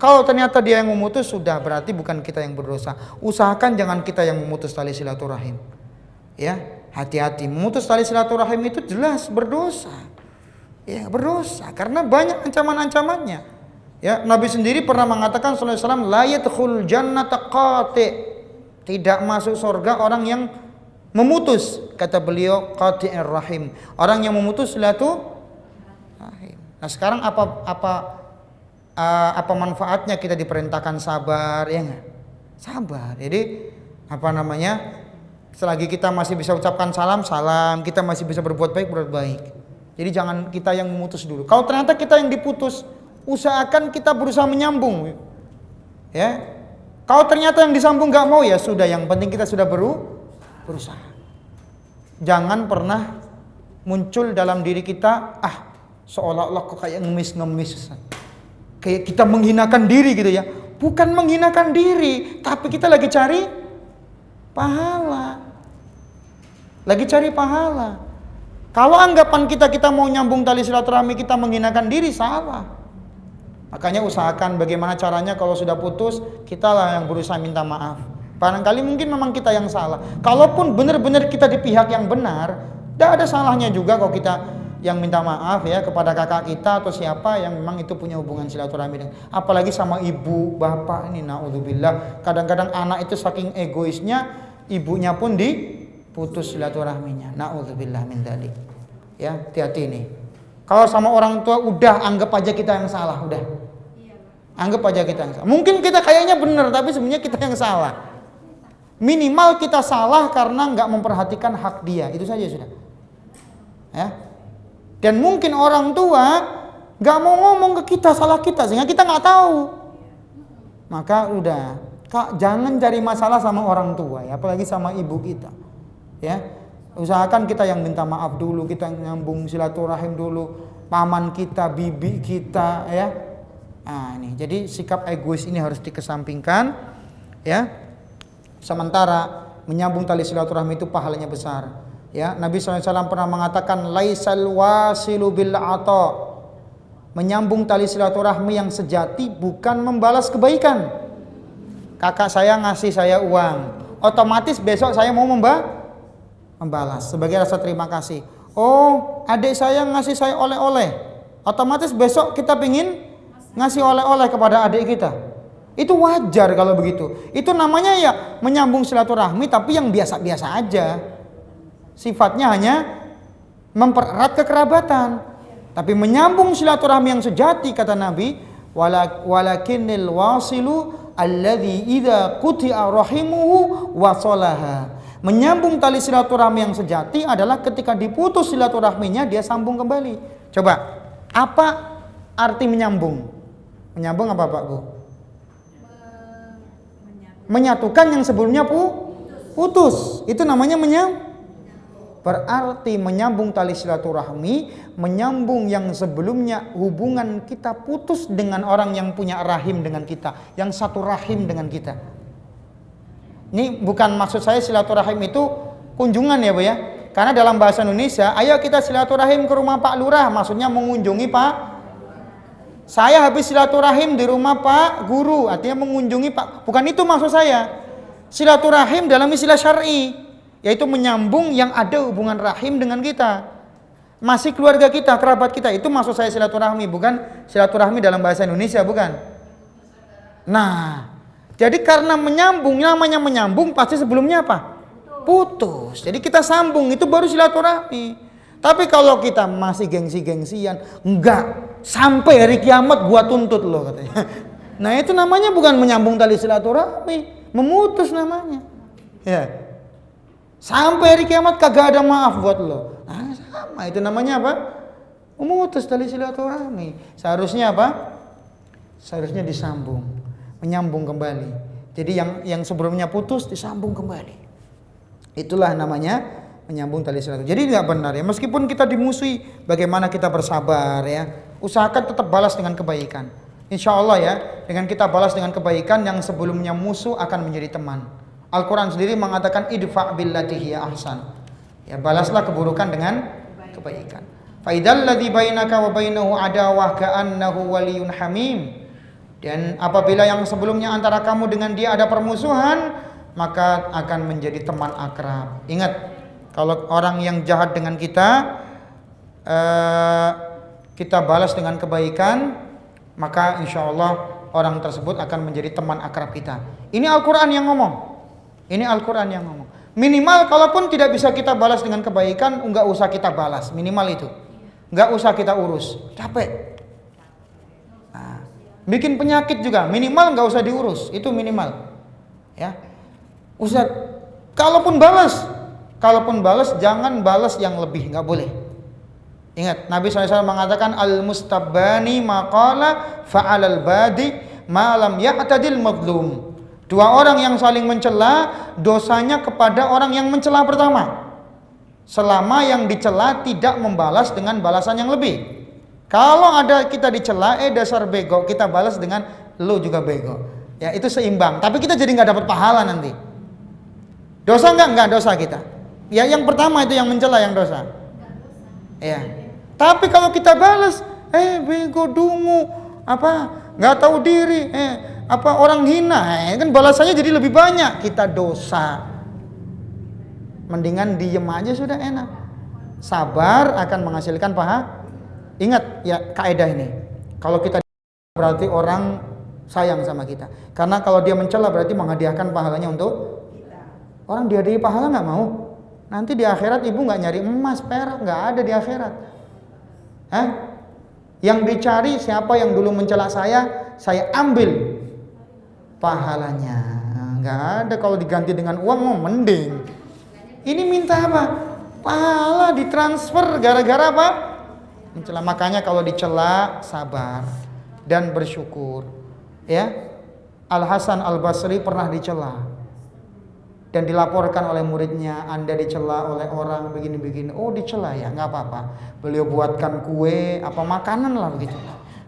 Kalau ternyata dia yang memutus, sudah berarti bukan kita yang berdosa. Usahakan jangan kita yang memutus tali silaturahim. Ya, hati-hati. Memutus tali silaturahim itu jelas berdosa. Ya, berdosa karena banyak ancaman-ancamannya. Ya, Nabi sendiri pernah mengatakan sallallahu alaihi wasallam, la yadkhul jannata qati'. Tidak masuk surga orang yang memutus, kata beliau, qati'ir rahim. Orang yang memutus silaturahim. Nah, sekarang apa manfaatnya kita diperintahkan sabar, ya enggak? Sabar. Jadi selagi kita masih bisa ucapkan salam, kita masih bisa berbuat baik. Jadi jangan kita yang memutus dulu. Kalau ternyata kita yang diputus, usahakan kita berusaha menyambung. Ya. Kalau ternyata yang disambung enggak mau, ya sudah, yang penting kita sudah berusaha. Jangan pernah muncul dalam diri kita, seolah-olah kok kayak ngemis. Kayak kita menghinakan diri gitu ya. Bukan menghinakan diri, tapi kita lagi cari pahala. Kalau anggapan kita mau nyambung tali silaturahmi, kita menghinakan diri, salah. Makanya usahakan bagaimana caranya kalau sudah putus, kitalah yang berusaha minta maaf. Barangkali mungkin memang kita yang salah. Kalaupun benar-benar kita di pihak yang benar, tidak ada salahnya juga kalau kita yang minta maaf ya kepada kakak kita atau siapa yang memang itu punya hubungan silaturahmi dengan, apalagi sama ibu, bapak. Ini naudzubillah, kadang-kadang anak itu saking egoisnya, ibunya pun diputus silaturahminya. Naudzubillah min dzalik. Ya, hati-hati nih. Kalau sama orang tua udah anggap aja kita yang salah, udah. Anggap aja kita yang salah. Mungkin kita kayaknya benar tapi sebenarnya kita yang salah. Minimal kita salah karena nggak memperhatikan hak dia, itu saja sudah. Ya. Dan mungkin orang tua nggak mau ngomong ke kita salah kita sehingga kita nggak tahu. Maka udah, Kak, jangan cari masalah sama orang tua ya, apalagi sama ibu kita. Ya. Usahakan kita yang minta maaf dulu, kita nyambung silaturahim dulu, paman kita, bibi kita ya. Nah, ini jadi sikap egois ini harus dikesampingkan ya. Sementara menyambung tali silaturahmi itu pahalanya besar. Ya, Nabi SAW pernah mengatakan laisal wasilu bil ata. Menyambung tali silaturahmi yang sejati bukan membalas kebaikan. Kakak saya ngasih saya uang, otomatis besok saya mau membalas sebagai rasa terima kasih. Oh, adik saya ngasih saya oleh-oleh, otomatis besok kita pingin ngasih oleh-oleh kepada adik kita. Itu wajar kalau begitu. Itu namanya ya menyambung silaturahmi tapi yang biasa-biasa aja. Sifatnya hanya mempererat kekerabatan. Tapi menyambung silaturahmi yang sejati, kata Nabi, walakinnil wasilu alladzi idza quti'a rahimuhu wasalaha. Menyambung tali silaturahmi yang sejati adalah ketika diputus silaturahminya dia sambung kembali. Coba, apa arti menyambung? Menyambung apa Pak Bu? Menyatukan yang sebelumnya putus. Itu namanya menyambung. Berarti menyambung tali silaturahmi, menyambung yang sebelumnya hubungan kita putus dengan orang yang punya rahim dengan kita, yang satu rahim dengan kita. Ini bukan maksud saya silaturahim itu kunjungan ya Bu ya. Karena dalam bahasa Indonesia, ayo kita silaturahim ke rumah Pak Lurah, maksudnya mengunjungi Pak. Saya habis silaturahim di rumah Pak Guru, artinya mengunjungi Pak. Bukan itu maksud saya. Silaturahim dalam istilah syar'i, yaitu menyambung yang ada hubungan rahim dengan kita. Masih keluarga kita, kerabat kita, itu maksud saya silaturahmi, bukan silaturahmi dalam bahasa Indonesia, bukan. Nah, jadi karena menyambung, namanya menyambung pasti sebelumnya apa? Putus. Jadi kita sambung, itu baru silaturahmi. Tapi kalau kita masih gengsi-gengsian, enggak, sampai hari kiamat gua tuntut lo katanya. Nah, itu namanya bukan menyambung tali silaturahmi, memutus namanya. Ya. Sampai hari kiamat kagak ada maaf buat lo. Nah, sama, itu namanya apa? Memutus tali silaturahmi. Seharusnya apa? Seharusnya disambung, menyambung kembali. Jadi yang sebelumnya putus disambung kembali. Itulah namanya menyambung tali silaturahmi. Jadi tidak benar ya, meskipun kita dimusuhi, bagaimana kita bersabar ya. Usahakan tetap balas dengan kebaikan. Insya Allah ya, dengan kita balas dengan kebaikan, yang sebelumnya musuh akan menjadi teman. Al-Quran sendiri mengatakan idfa' billati hiya ahsan. Ya, balaslah keburukan dengan kebaikan. Fa idzal ladzi bainaka wa bainahu adawah ka'annahu waliyyun hamim. Dan apabila yang sebelumnya antara kamu dengan dia ada permusuhan, maka akan menjadi teman akrab. Ingat, kalau orang yang jahat dengan kita, kita balas dengan kebaikan, maka insya Allah orang tersebut akan menjadi teman akrab kita. Ini Al-Quran yang ngomong. Ini Al-Quran yang ngomong. Minimal kalaupun tidak bisa kita balas dengan kebaikan, enggak usah kita balas. Minimal itu. Enggak usah kita urus. Capek. Nah, bikin penyakit juga. Minimal enggak usah diurus. Itu minimal. Ya. Ustaz, kalaupun balas jangan balas yang lebih. Enggak boleh. Ingat, Nabi SAW mengatakan al-mustabbani maqala fa'alal badi ma'lam ya'tadil madlum. Dua orang yang saling mencela, dosanya kepada orang yang mencela pertama, selama yang dicela tidak membalas dengan balasan yang lebih. Kalau ada kita dicela, dasar bego, kita balas dengan lu juga bego. Ya, itu seimbang. Tapi kita jadi nggak dapat pahala nanti. Dosa nggak dosa kita. Ya, yang pertama itu yang mencela yang dosa. Ya. Tapi kalau kita balas, bego, dungu, nggak tahu diri, orang hina, kan balasannya jadi lebih banyak, kita dosa. Mendingan diem aja sudah enak. Sabar akan menghasilkan pahala. Ingat ya kaidah ini. Kalau kita berarti orang sayang sama kita. Karena kalau dia mencela berarti menghadiahkan pahalanya untuk orang. Dihadiahi pahala nggak mau. Nanti di akhirat ibu nggak nyari emas, perak, nggak ada di akhirat. Yang dicari siapa yang dulu mencela saya ambil pahalanya. Nggak ada. Kalau diganti dengan uang mending. Ini minta apa? Pahala ditransfer gara-gara apa? Mencela. Makanya kalau dicela sabar dan bersyukur. Ya, Al Hasan Al Basri pernah dicela dan dilaporkan oleh muridnya, Anda dicela oleh orang begini-begini. Oh, dicela ya, nggak apa-apa. Beliau buatkan kue, makanan lah begitu.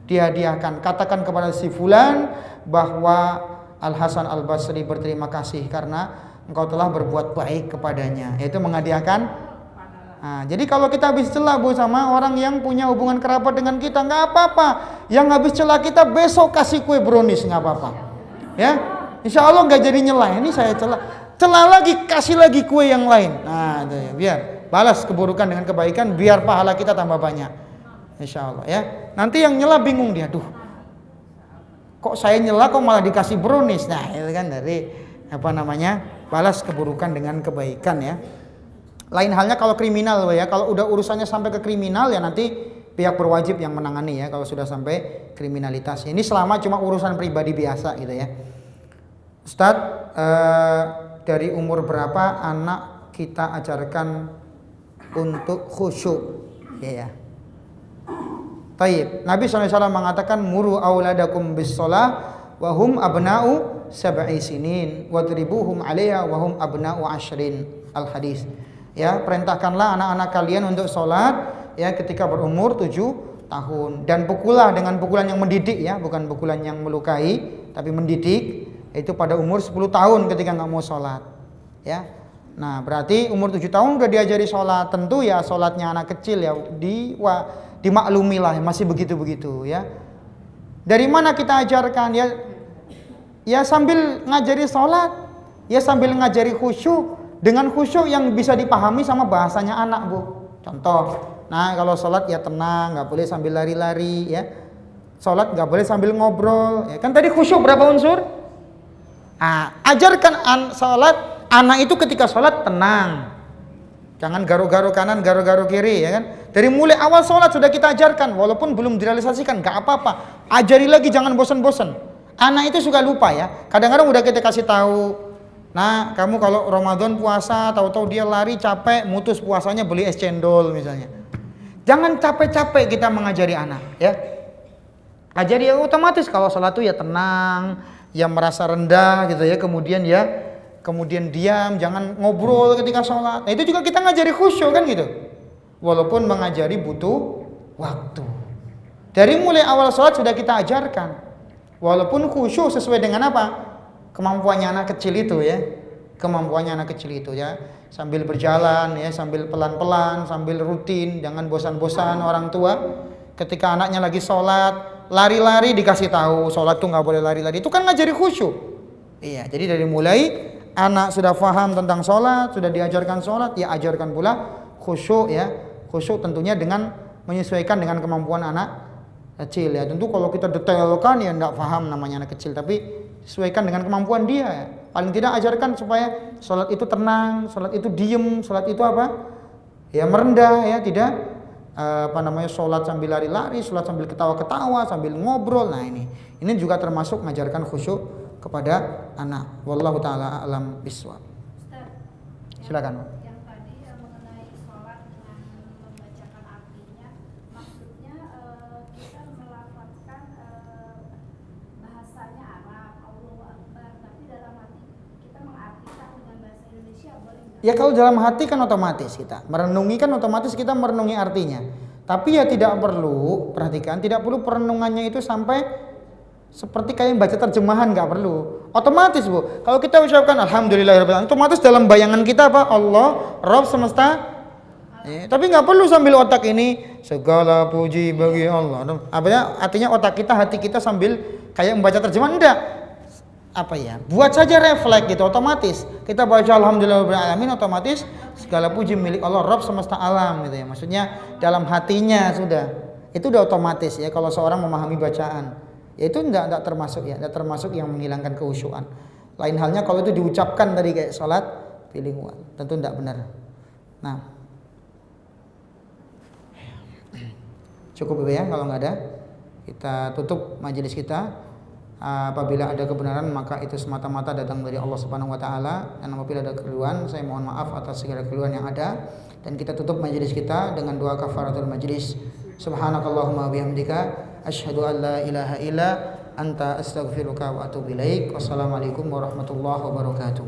Dihadiahkan. Katakan kepada si fulan bahwa Al Hasan Al Basri berterima kasih karena engkau telah berbuat baik kepadanya. Yaitu menghadiahkan. Nah, jadi kalau kita habis celah sama orang yang punya hubungan kerabat dengan kita, nggak apa-apa. Yang habis celah kita besok kasih kue brownies, nggak apa-apa. Ya, insya Allah nggak jadi nyelah. Ini saya celah lagi, kasih lagi kue yang lain. Nah, itu ya, biar balas keburukan dengan kebaikan, biar pahala kita tambah banyak. Insya Allah ya. Nanti yang nyela bingung dia, kok saya nyela kok malah dikasih brownies. Nah, itu kan dari balas keburukan dengan kebaikan ya. Lain halnya kalau kriminal ya. Kalau udah urusannya sampai ke kriminal ya nanti pihak berwajib yang menangani ya. Kalau sudah sampai kriminalitas. Ini selama cuma urusan pribadi biasa gitu ya. Ustadz, dari umur berapa anak kita ajarkan untuk khusyuk? Ya. Taib. Nabi SAW mengatakan muru auladakum bis shalah wa hum abna'u sab'i sinin wadribuhum 'alaiha wa hum abna'u 'ashrin. Al hadis. Ya, perintahkanlah anak-anak kalian untuk sholat ya ketika berumur 7 tahun dan pukullah dengan pukulan yang mendidik ya, bukan pukulan yang melukai tapi mendidik. Itu pada umur 10 tahun ketika nggak mau sholat ya. Nah, berarti umur 7 tahun udah diajari sholat. Tentu ya sholatnya anak kecil ya dimaklumilah masih begitu-begitu ya. Dari mana kita ajarkan ya? Ya sambil ngajari sholat, ya sambil ngajari khusyuk, dengan khusyuk yang bisa dipahami sama bahasanya anak, Bu. Contoh, nah kalau sholat ya tenang, nggak boleh sambil lari-lari ya. Sholat nggak boleh sambil ngobrol. Ya kan tadi khusyuk berapa unsur? Ajarkan sholat. Anak itu ketika sholat tenang, jangan garu-garu kanan, garu-garu kiri, ya kan? Dari mulai awal sholat sudah kita ajarkan, walaupun belum direalisasikan, gak apa-apa. Ajari lagi, jangan bosan-bosan. Anak itu suka lupa ya. Kadang-kadang udah kita kasih tahu, nah kamu kalau Ramadan puasa, tahu-tahu dia lari capek, mutus puasanya beli es cendol misalnya. Jangan capek-capek kita mengajari anak, ya. Ajari ya otomatis kalau sholat itu ya tenang, ya merasa rendah gitu ya, kemudian diam, jangan ngobrol ketika sholat. Nah itu juga kita ngajari khusyuk kan gitu. Walaupun mengajari butuh waktu. Dari mulai awal sholat sudah kita ajarkan. Walaupun khusyuk sesuai dengan apa? Kemampuannya anak kecil itu ya. Kemampuannya anak kecil itu ya. Sambil berjalan ya, sambil pelan-pelan, sambil rutin, jangan bosan-bosan orang tua. Ketika anaknya lagi sholat, lari-lari dikasih tahu sholat tuh nggak boleh lari-lari. Itu kan ngajari khusyuk. Iya, jadi dari mulai anak sudah faham tentang sholat, sudah diajarkan sholat, ya ajarkan pula khusyuk ya. Khusyuk tentunya dengan menyesuaikan dengan kemampuan anak kecil ya. Tentu kalau kita detailkan ya tidak paham namanya anak kecil, tapi sesuaikan dengan kemampuan dia ya. Paling tidak ajarkan supaya sholat itu tenang, sholat itu diem, sholat itu apa? Ya merendah ya, tidak sholat sambil lari-lari, sholat sambil ketawa-ketawa, sambil ngobrol. Nah ini juga termasuk mengajarkan khusyuk kepada anak. Wallahu taala alam biswab. Silakan. Yang tadi mengenai sholat dengan membacakan artinya, maksudnya kita melafazkan bahasanya Arab, Allahu Akbar, tapi dalam hati kita mengartikan dengan bahasa Indonesia boleh nggak? Ya kalau dalam hati kan otomatis kita merenungi, kan otomatis kita merenungi artinya. Tapi ya tidak perlu, perhatikan, tidak perlu perenungannya itu sampai seperti kayak baca terjemahan, nggak perlu. Otomatis Bu, kalau kita ucapkan Alhamdulillahirabbil alamin, otomatis dalam bayangan kita apa? Allah, Rabb semesta. Tapi nggak perlu sambil otak ini segala puji bagi Allah. Artinya otak kita, hati kita sambil kayak membaca terjemahan, enggak. Buat saja refleks gitu, otomatis. Kita baca Alhamdulillahirabbil alamin, otomatis segala puji milik Allah, Rabb semesta alam gitu ya. Maksudnya dalam hatinya sudah. Itu udah otomatis ya kalau seorang memahami bacaan. Ya itu enggak termasuk ya, enggak termasuk yang menghilangkan kehusyuan. Lain halnya kalau itu diucapkan tadi kayak salat bilingual, tentu enggak benar. Nah, cukup ya kalau enggak ada. Kita tutup majelis kita. Apabila ada kebenaran maka itu semata-mata datang dari Allah Subhanahu wa taala, dan apabila ada kekeliruan saya mohon maaf atas segala kekeliruan yang ada, dan kita tutup majelis kita dengan doa kafaratul majelis. Subhanakallahumma bihamdika asyhadu an la ilaha illa anta astaghfiruka wa atubu ilaik. Wassalamualaikum warahmatullahi wabarakatuh.